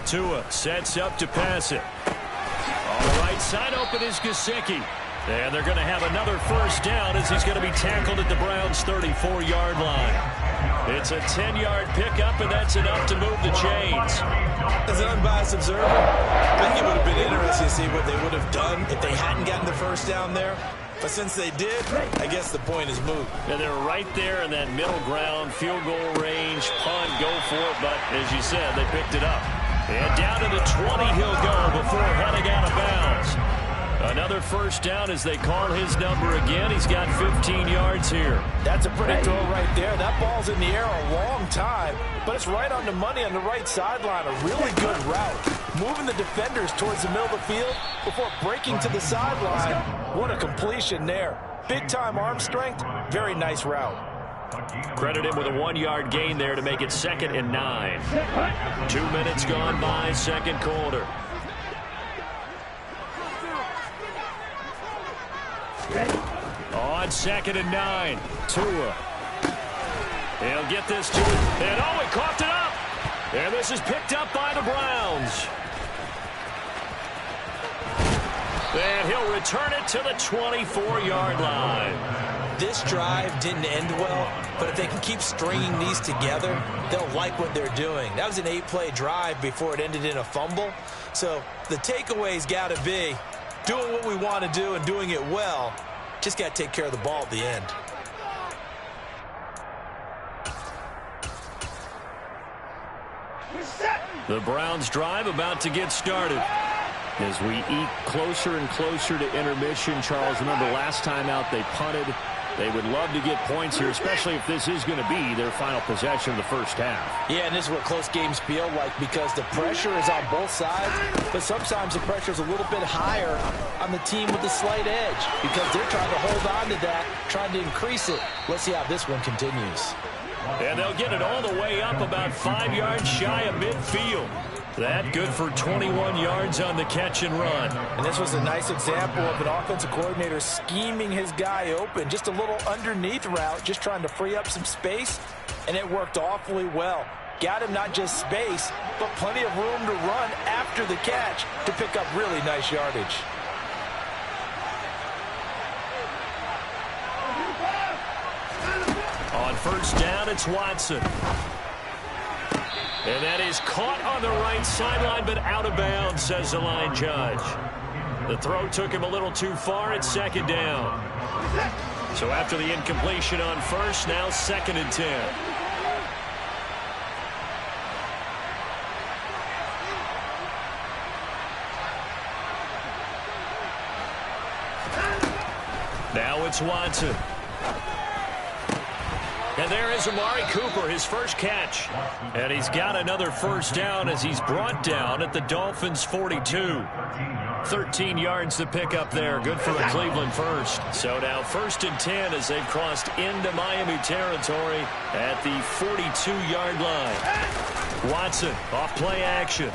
Tua sets up to pass it. On the right side open is Gesicki. And they're going to have another first down as he's going to be tackled at the Browns' 34-yard line. It's a 10-yard pickup, and that's enough to move the chains. As an unbiased observer, I think it would have been interesting to see what they would have done if they hadn't gotten the first down there. But since they did, I guess the point is moved. And they're right there in that middle ground, field goal range, punt, go for it. But as you said, they picked it up. And down to the 20 he'll go before heading out of bounds. Another first down as they call his number again. He's got 15 yards here. That's a pretty throw right there. That ball's in the air a long time, but it's right on the money on the right sideline. A really good route. Moving the defenders towards the middle of the field before breaking to the sideline. What a completion there. Big-time arm strength. Very nice route. Credit him with a 1-yard gain there to make it 2nd and 9. 2 minutes gone by, second quarter. On 2nd and 9, Tua. He'll get this to it. And he coughed it up. And this is picked up by the Browns. And he'll return it to the 24-yard line. This drive didn't end well, but if they can keep stringing these together, they'll like what they're doing. That was an 8-play drive before it ended in a fumble. So the takeaway's got to be doing what we want to do and doing it well. Just got to take care of the ball at the end. The Browns drive about to get started. As we eat closer and closer to intermission, Charles, remember last time out they punted. They would love to get points here, especially if this is going to be their final possession of the first half. Yeah, and this is what close games feel like because the pressure is on both sides, but sometimes the pressure is a little bit higher on the team with the slight edge because they're trying to hold on to that, trying to increase it. Let's see how this one continues. And they'll get it all the way up about 5 yards shy of midfield. That good for 21 yards on the catch and run. And this was a nice example of an offensive coordinator scheming his guy open. Just a little underneath route, just trying to free up some space, and it worked awfully well. Got him not just space, but plenty of room to run after the catch to pick up really nice yardage. On first down, it's Watson. And that is caught on the right sideline, but out of bounds, says the line judge. The throw took him a little too far. It's 2nd down. So after the incompletion on first, now 2nd and 10. Now it's Watson. And there is Amari Cooper, his first catch. And he's got another first down as he's brought down at the Dolphins' 42. 13 yards to pick up there. Good for a Cleveland first. So now 1st and 10 as they've crossed into Miami territory at the 42-yard line. Watson off play action.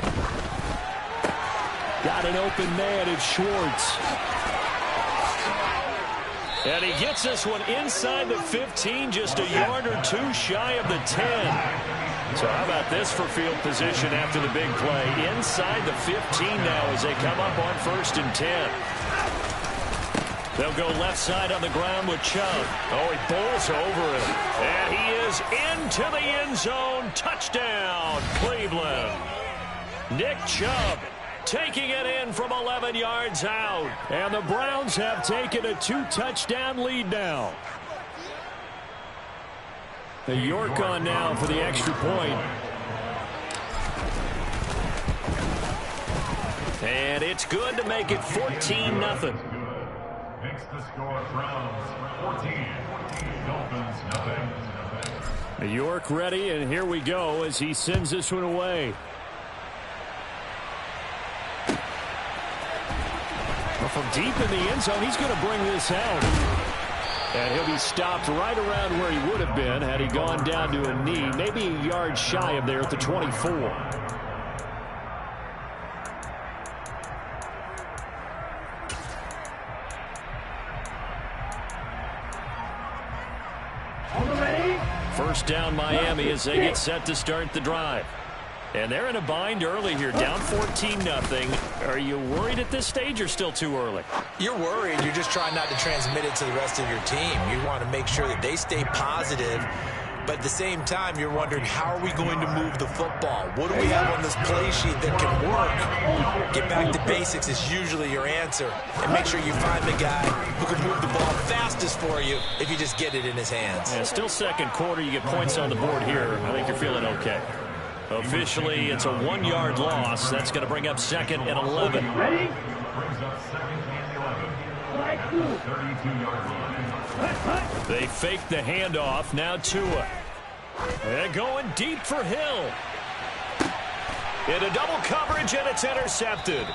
Got an open man. It's Schwartz. And he gets this one inside the 15, just a yard or two shy of the 10. So how about this for field position after the big play? Inside the 15 now as they come up on 1st and 10. They'll go left side on the ground with Chubb. Oh, he bowls over him. And he is into the end zone. Touchdown, Cleveland. Nick Chubb taking it in from 11 yards out. And the Browns have taken a 2-touchdown lead now. The York on now for the extra point. And it's good to make it 14-0. Makes the score Browns 14, Dolphins nothing. New York ready, and here we go as he sends this one away. Well, from deep in the end zone, he's going to bring this out. And he'll be stopped right around where he would have been had he gone down to a knee, maybe a yard shy of there at the 24. First down Miami as they get set to start the drive. And they're in a bind early here, down 14-0. Are you worried at this stage or still too early? You're worried. You're just trying not to transmit it to the rest of your team. You want to make sure that they stay positive. But at the same time, you're wondering, how are we going to move the football? What do we have on this play sheet that can work? Get back to basics is usually your answer. And make sure you find the guy who can move the ball fastest for you if you just get it in his hands. Yeah, still second quarter. You get points on the board here. I think you're feeling okay. Officially, it's a 1-yard loss. That's going to bring up second and 11. Ready? Brings up second and 11. 32-yard line. They fake the handoff. Now Tua. They're going deep for Hill. Into double coverage, and it's intercepted.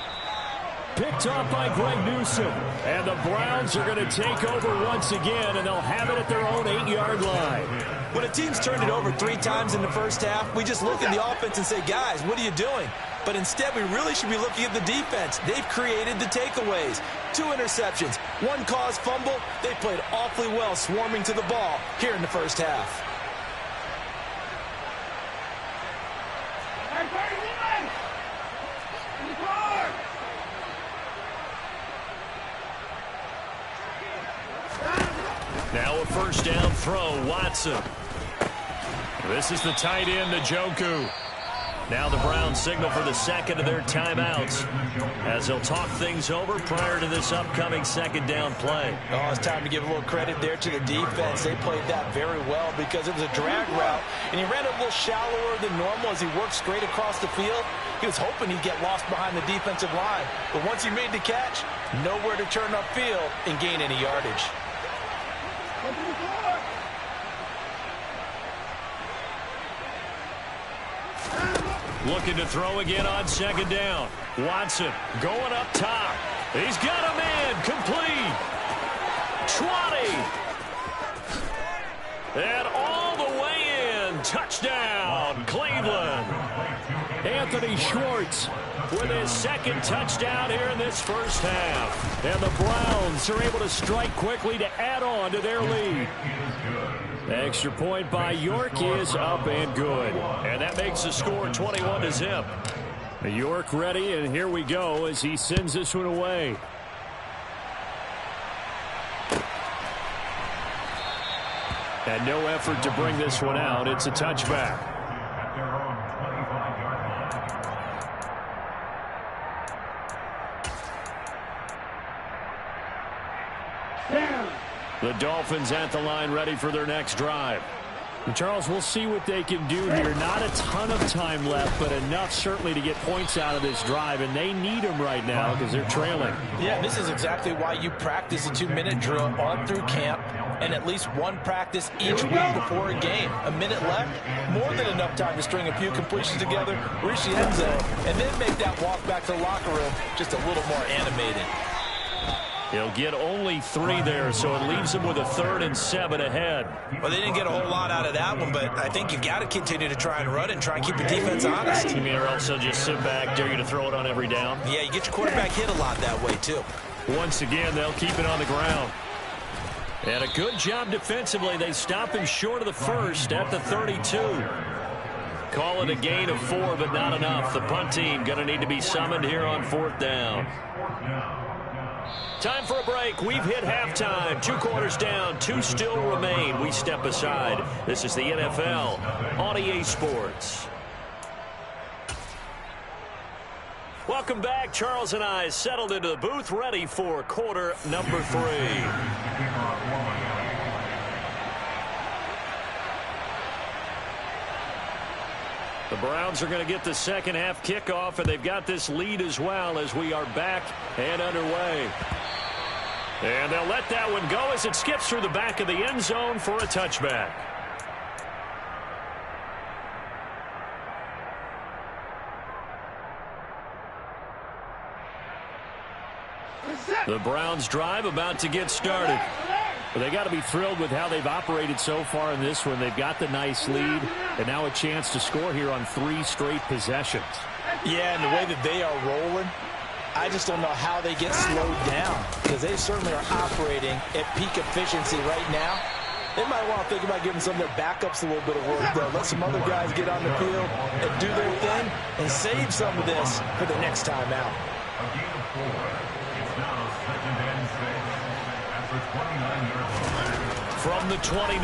Picked off by Greg Newsome. And the Browns are going to take over once again, and they'll have it at their own 8-yard line. When a team's turned it over 3 times in the first half, we just look at the offense and say, guys, what are you doing? But instead, we really should be looking at the defense. They've created the takeaways. 2 interceptions, 1 caused fumble. They played awfully well swarming to the ball here in the first half. Now a first down throw, Watson. This is the tight end, Njoku. Now the Browns signal for the second of their timeouts as they'll talk things over prior to this upcoming second down play. Oh, it's time to give a little credit there to the defense. They played that very well because it was a drag route, and he ran a little shallower than normal as he worked straight across the field. He was hoping he'd get lost behind the defensive line, but once he made the catch, nowhere to turn upfield and gain any yardage. Looking to throw again on second down. Watson going up top. He's got a man complete. 20. And all the way in. Touchdown, Cleveland. Anthony Schwartz with his second touchdown here in this first half. And the Browns are able to strike quickly to add on to their lead. Extra point by York is up and good. And that makes the score 21-0. York ready, and here we go as he sends this one away. And no effort to bring this one out. It's a touchback. The Dolphins at the line ready for their next drive. And Charles, we'll see what they can do here. Not a ton of time left, but enough certainly to get points out of this drive, and they need them right now because they're trailing. Yeah, this is exactly why you practice a 2-minute drill all through camp and at least one practice each week before a game. A minute left, more than enough time to string a few completions together, reach the end zone, and then make that walk back to the locker room just a little more animated. He'll get only 3 there, so it leaves him with a 3rd and 7 ahead. Well, they didn't get a whole lot out of that one, but I think you've got to continue to try and run it and try and keep the defense honest. You mean, or else they'll just sit back, dare you to throw it on every down? Yeah, you get your quarterback hit a lot that way, too. Once again, they'll keep it on the ground. And a good job defensively. They stop him short of the first at the 32. Call it a gain of 4, but not enough. The punt team going to need to be summoned here on 4th down. Time for a break. We've hit halftime. 2 quarters down. 2 still remain. We step aside. This is the NFL on EA Sports. Welcome back. Charles and I settled into the booth, ready for quarter number 3. The Browns are going to get the second half kickoff, and they've got this lead as well as we are back and underway. And they'll let that one go as it skips through the back of the end zone for a touchback. The Browns drive about to get started. Well, they got to be thrilled with how they've operated so far in this one. They've got the nice lead, and now a chance to score here on 3 straight possessions. Yeah, and the way that they are rolling, I just don't know how they get slowed down, because they certainly are operating at peak efficiency right now. They might want to think about giving some of their backups a little bit of work, though. Let some other guys get on the field and do their thing and save some of this for the next time out. From the 29,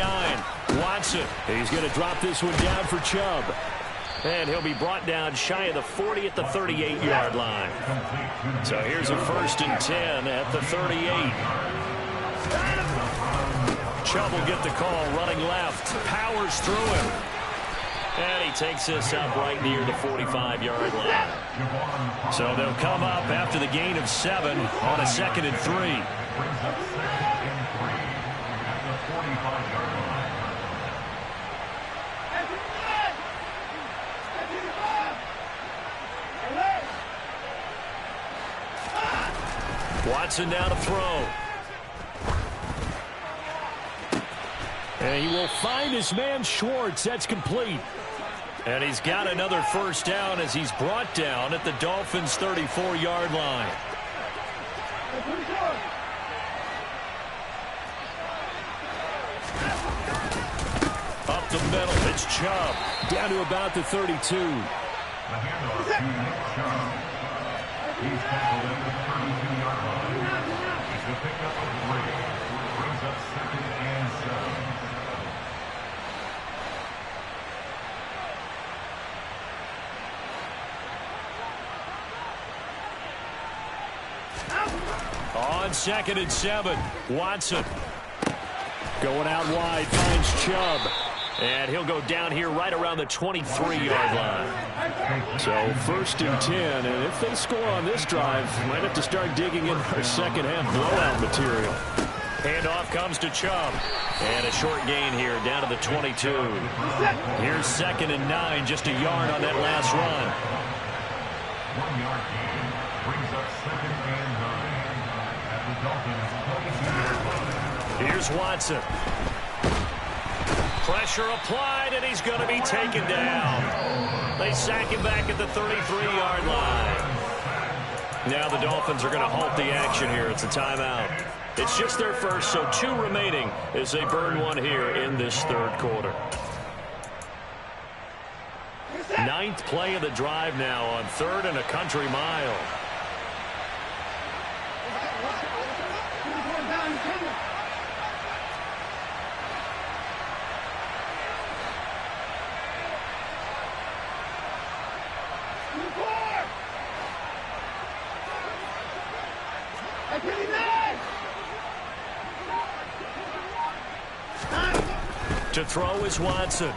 Watson. He's going to drop this one down for Chubb. And he'll be brought down shy of the 40 at the 38-yard line. So here's a 1st and 10 at the 38. Chubb will get the call, running left. Powers through him. And he takes this up right near the 45-yard line. So they'll come up after the gain of 7 on a 2nd and 3. Watson now to throw. And he will find his man Schwartz. That's complete. And he's got another 1st down as he's brought down at the Dolphins' 34-yard line. Up the middle, it's Chubb. Down to about the 32. The handoff to Nick Chubb. He's tackled at the 32-yard line. It's a pickup of 3. Brings up 2nd and 7. On 2nd and 7, Watson. Going out wide, finds Chubb. And he'll go down here right around the 23-yard line. So 1st and 10, and if they score on this drive, might have to start digging in for second-half blowout material. Handoff comes to Chubb. And a short gain here down to the 22. Here's 2nd and 9, just a yard on that last run. 1-yard gain brings up 2nd and 9 at the Dolphins' 22-yard line. Here's Watson. Pressure applied, and he's going to be taken down. They sack him back at the 33-yard line. Now the Dolphins are going to halt the action here. It's a timeout. It's just their first, so 2 remaining as they burn one here in this 3rd quarter. 9th play of the drive now on 3rd and a country mile. To throw is Watson.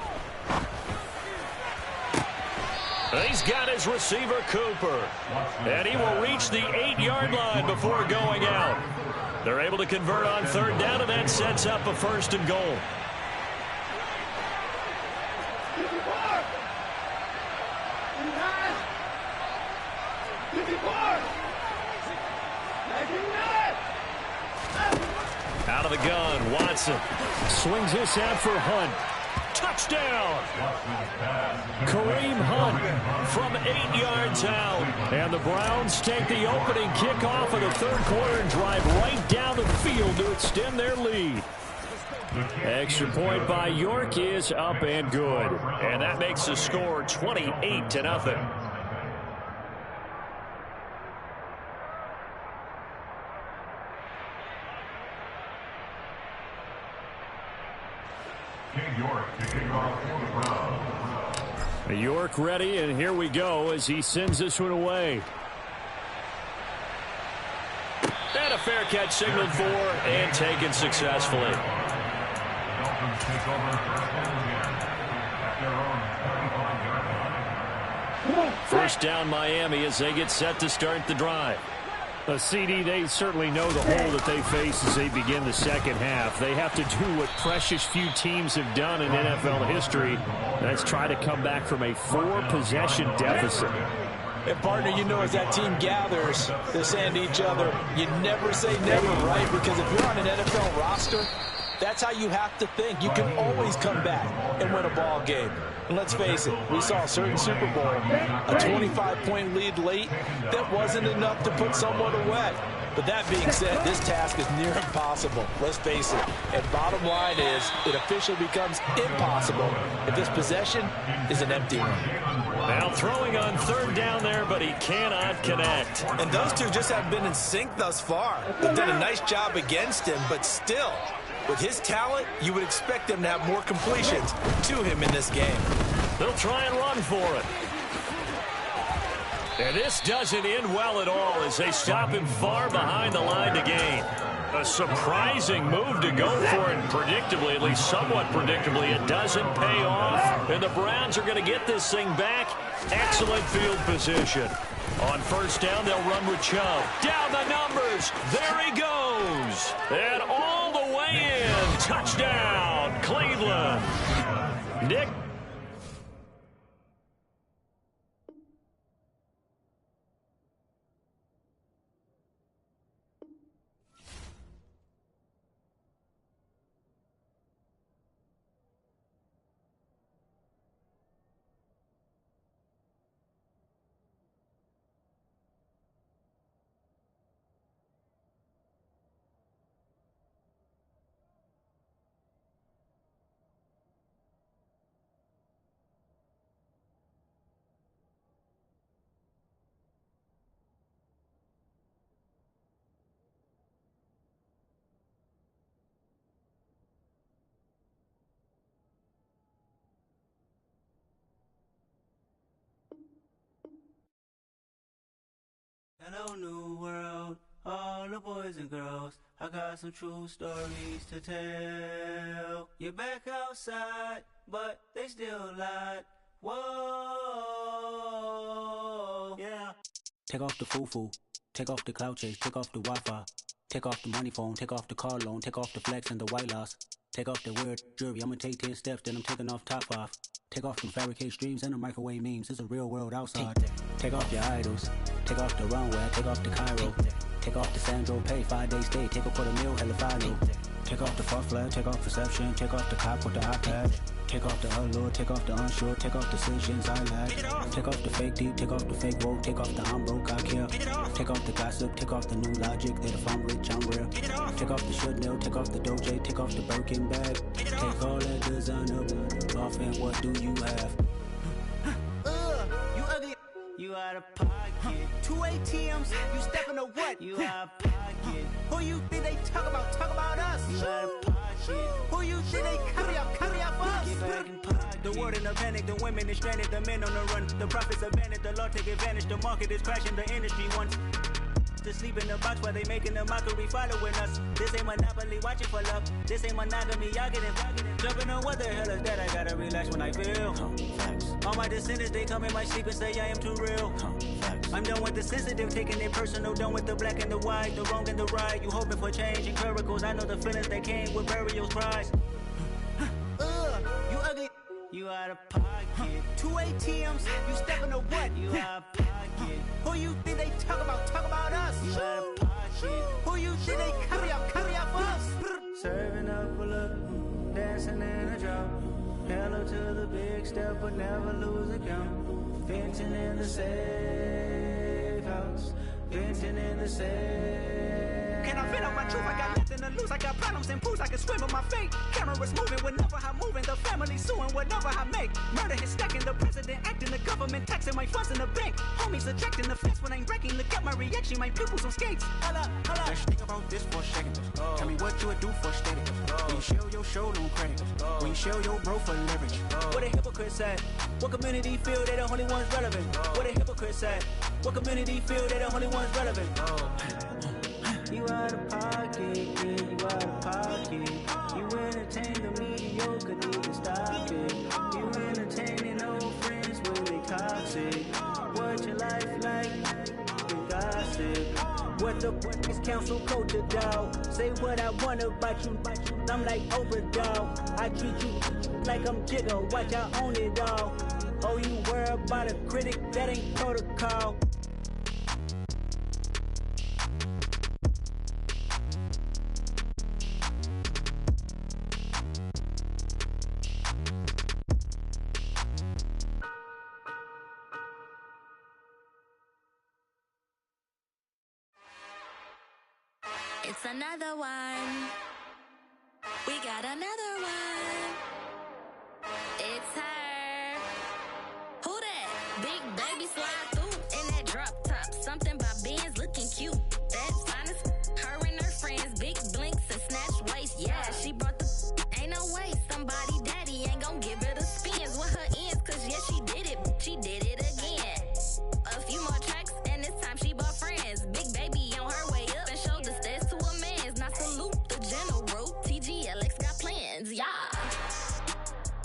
He's got his receiver, Cooper. And he will reach the 8-yard line before going out. They're able to convert on 3rd down, and that sets up a 1st and goal. Out of the gun, Watson swings this out for Hunt. Touchdown! Kareem Hunt from 8 yards out. And the Browns take the opening kickoff of the 3rd quarter and drive right down the field to extend their lead. Extra point by York is up and good. And that makes the score 28-0. York ready, and here we go as he sends this one away. And a fair catch signaled for and taken successfully. First down Miami as they get set to start the drive. CD, they certainly know the hole that they face as they begin the second half. They have to do what precious few teams have done in NFL history. That's try to come back from a 4-possession deficit. And, partner, you know, as that team gathers, they're saying to each other, you never say never, right? Because if you're on an NFL roster, that's how you have to think. You can always come back and win a ball game. And let's face it, we saw a certain Super Bowl, a 25-point lead late that wasn't enough to put someone away. But that being said, this task is near impossible. Let's face it. And bottom line is, it officially becomes impossible if this possession is an empty one. Now throwing on third down there, but he cannot connect. And those two just haven't been in sync thus far. They've done a nice job against him, but still, with his talent, you would expect him to have more completions to him in this game. They'll try and run for it. And this doesn't end well at all as they stop him far behind the line to gain. A surprising move to go for it, predictably, at least somewhat predictably. It doesn't pay off, and the Browns are going to get this thing back. Excellent field position. On first down, they'll run with Chubb. Down the numbers. There he goes. And all the way in. Touchdown, Cleveland. Nick. Hello, new world, all the boys and girls. I got some true stories to tell. You're back outside, but they still lied. Whoa, yeah. Take off the foo-foo, take off the cloud chase, take off the Wi-Fi, take off the money phone, take off the car loan, take off the flex and the white loss. Take off the weird jewelry, I'ma take 10 steps, then I'm taking off top 5. Take off them fabricated streams and the microwave memes, it's a real world outside. Take off your idols, take off the runway, take off the Cairo. Take off the Sandro Pay, 5-day stay, take a $250,000, hella final. Take off the far flag, take off perception, take off the cop with the iPad. Take off the allure, take off the unsure, take off decisions I lag. Take off the fake deep, take off the fake woke, take off the I'm broke, I care. Take off the gossip, take off the new logic that if I'm rich, I'm real. Take off the should know, take off the Doge, take off the Birkin bag. Take all that designer off and what do you have? You ugly. You out of pocket. 2 ATMs, you stepping to what? You out of pocket. Who you think they talk about? Talk about us. You out of pocket. Who you think they carry up for us? Get back in pocket. The world in a panic, the women is stranded, the men on the run. The profits abandoned, the law take advantage. The market is crashing, the industry wants to sleep in the box while they making a mockery following us. This ain't Monopoly, watching for love. This ain't monogamy, y'all getting jumping on what the hell is that? I gotta relax when I feel. All my descendants, they come in my sleep and say I am too real. I'm done with the sensitive, taking it personal. Done with the black and the white, the wrong and the right. You hoping for change and miracles. I know the feelings that came with burial cries. You ugly. You out of pocket. 2 ATMs, you stepping to what? You out of pocket. Who you think they talk about? Talk about us. You out of pocket. Who you think they carry up for us? Serving up a look, dancing in a drop. Hello to the big step, but never lose a count. Venting in the safe house. Venting in the safe. Can I vent out my truth? I got nothing to lose. I got problems and pools. I can swim with my fate. Cameras moving whenever I'm moving. The family suing whatever I make. Murder is stacking. The president acting. The government taxing my funds in the bank. Homies ejecting the fence when I'm wrecking. Look at my reaction. My pupils on skates. Holla, holla. Let's think about this for a second. Tell me what you would do for steady. When you show your show, no credit. When you show your bro for leverage. What a hypocrite said. What community feel they the only ones relevant? What a hypocrite said. What community feel they the only ones relevant? You out of pocket, yeah, you out of pocket. You entertain the mediocre, need to stop it. You entertaining old friends when they toxic. What your life like? You gossip. What the boys council culture, dog. Say what I want about you, I'm like overdog. I treat you like I'm Jigga, watch I own it all. Oh, you worry about a critic, that ain't protocol. It's another one. We got another one. It's her. Who that? Big baby slide through in that drop top. Something by Benz looking cute. That's honest. Her and her friends, big blinks and snatch waist. Yeah, she brought the. Ain't no way somebody daddy ain't gon' give her the spins with her ends. Cause yeah, she did it. She did it again. A few more tracks and this time she bought friends. Big baby on her way up and showed the stairs to a man's. Now salute the general. TGLX got plans, yeah.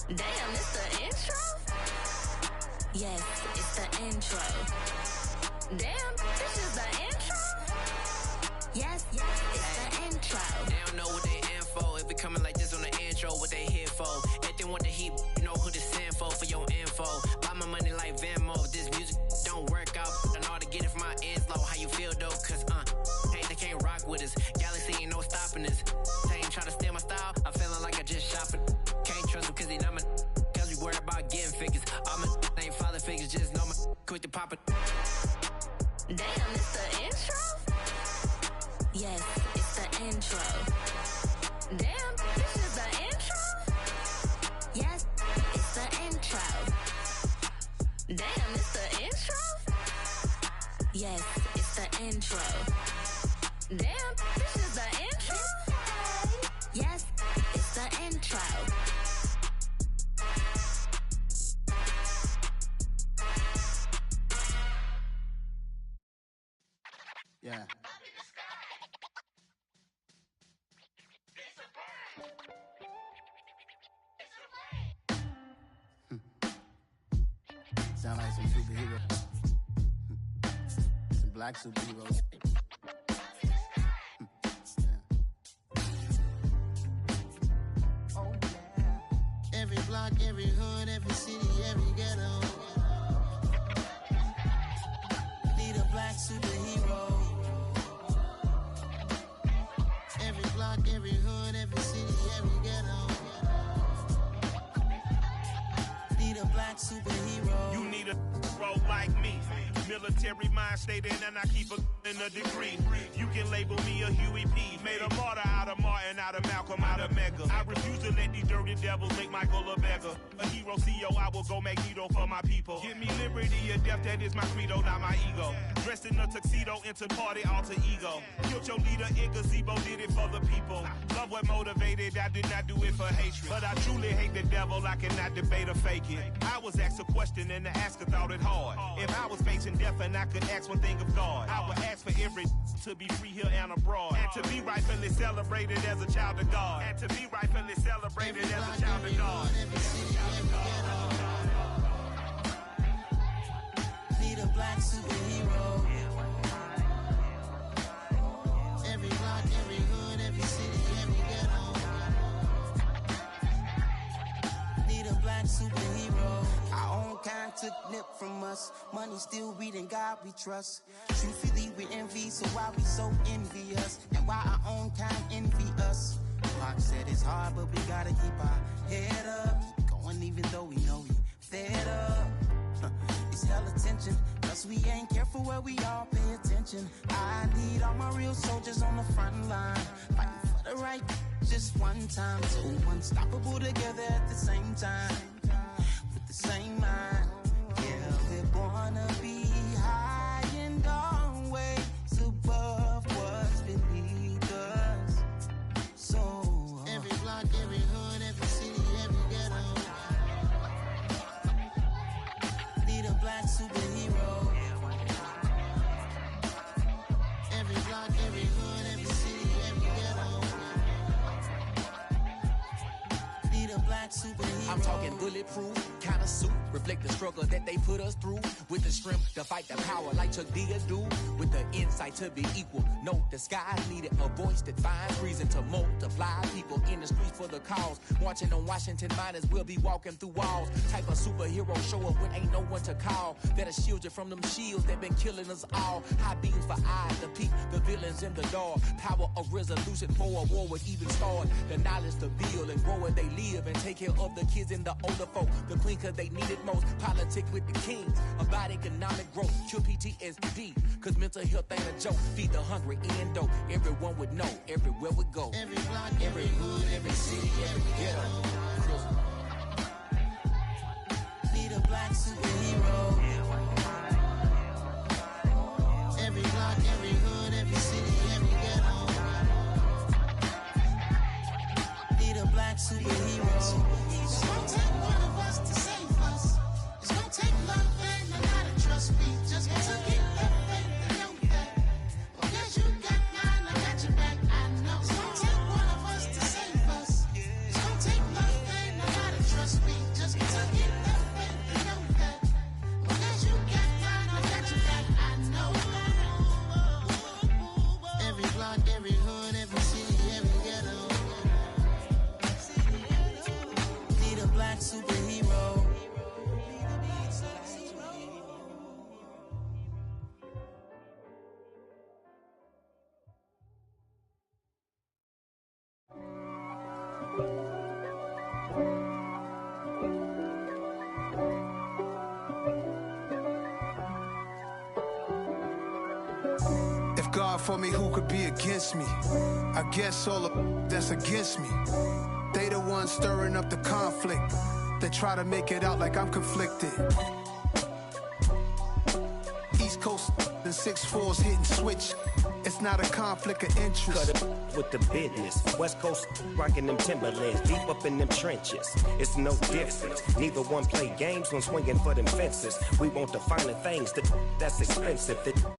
Damn, it's the intro? Yes, it's the intro. Damn, this is the intro? Yes, it's the intro. They don't know what they in for. If we coming like this on the intro, what they here for? If they want the heat, you know who to send for your info. Buy my money like Venmo. If this music don't work out, I know how to get it from my ends low. How you feel though? Cause hey, they can't rock with us. Galaxy ain't no stopping us. They ain't trying to steal my style. I'm feeling like I just shot for. Can't trust them cause they not my. Cause we worried about getting figures. All my ain't father figures, just know my quick to pop it. Damn, it's the intro? Yes, it's the intro. Damn, this is the intro? Yes, it's the intro. Damn, it's the intro? Yes, it's the intro. Damn, this is the intro? Yes, it's the intro. Yeah. Sound like some superheroes. Some black superheroes. Every block, every hood, every city, every ghetto. Need a black superhero. Every block, every hood, every city, every ghetto. Need a black superhero. You need a role like me. Military mind state and I keep a in a degree. You can label me a Huey P. Made a martyr out of Martin, out of Malcolm, out of Mega. I refuse to let these dirty devils make Michael a beggar. A hero CEO, I will go Magneto for my people. Give me liberty or death, that is my credo, not my ego. Dressed in a tuxedo, into party, alter ego. Killed your leader in gazebo, did it for the people. Love what motivated, I did not do it for hatred. But I truly hate the devil, I cannot debate or fake it. I was asked a question and the asker thought it hard. If I was facing death and I could ask one thing of God, I would ask for every to be free here and abroad. And to be rightfully celebrated as a child of God. And to be rightfully celebrated as a child of God. Need a black superhero. Every block, every hood, every city, every ghetto. Need a black superhero. Our own kind took nip from us. Money still reading, God we trust. Truthfully we envy, so why we so envious? And why our own kind envy us? Pac said it's hard, but we gotta keep our head up. Going even though we know we fed up. It's hella tension, plus we ain't careful where we all pay attention. I need all my real soldiers on the front line, fighting for the right just one time. So unstoppable together at the same time, with the same mind. Yeah, we're gonna be high and always above what's beneath us. So every block, every hood, every city, every ghetto. Need a black superhero. Every block, every hood, every city, every ghetto. Need a black superhero. I'm talking bulletproof kind of suit, reflect the struggle that they put us through. With the strength to fight the power like Chuck D do. With the insight to be equal, no disguise needed. A voice that finds reason to multiply. People in the streets for the cause. Marching on Washington miners, we'll be walking through walls. Type of superhero show up when ain't no one to call. That'll shield you from them shields that been killing us all. High beams for eyes to peep the villains in the dark. Power of resolution for a war would even start. The knowledge to build and grow where they live and take care of the kids and the older folk. The clean cause they need it most. Politic with the kings about economic growth. Cure PTSD cause mental health ain't a joke. Feed the hungry and dope. Everyone would know everywhere we go. Every block, every hood, every city, every ghetto. Need a black superhero. Every block, every hood, every city, every ghetto. Need a black superhero. It's gonna take one of us to save us. It's gonna take love and a lot of trust me. Just to get that faith and know that. Well, guess you got mine, I got your back, I know. It's gonna take one of us to save us. It's gonna take love and a lot of trust me. Just to get that faith and know that. Well, guess you got mine, I got your back, I know. Every block, every hood, every city, every ghetto. Need a black superhero. If God for me, who could be against me? I guess all of that's against me. They the ones stirring up the conflict. They try to make it out like I'm conflicted. East Coast and 6'4's hitting switch. It's not a conflict of interest. Cut it with the business. West Coast rocking them Timberlands, deep up in them trenches. It's no difference. Neither one play games when swinging for them fences. We want the finer things that's expensive. The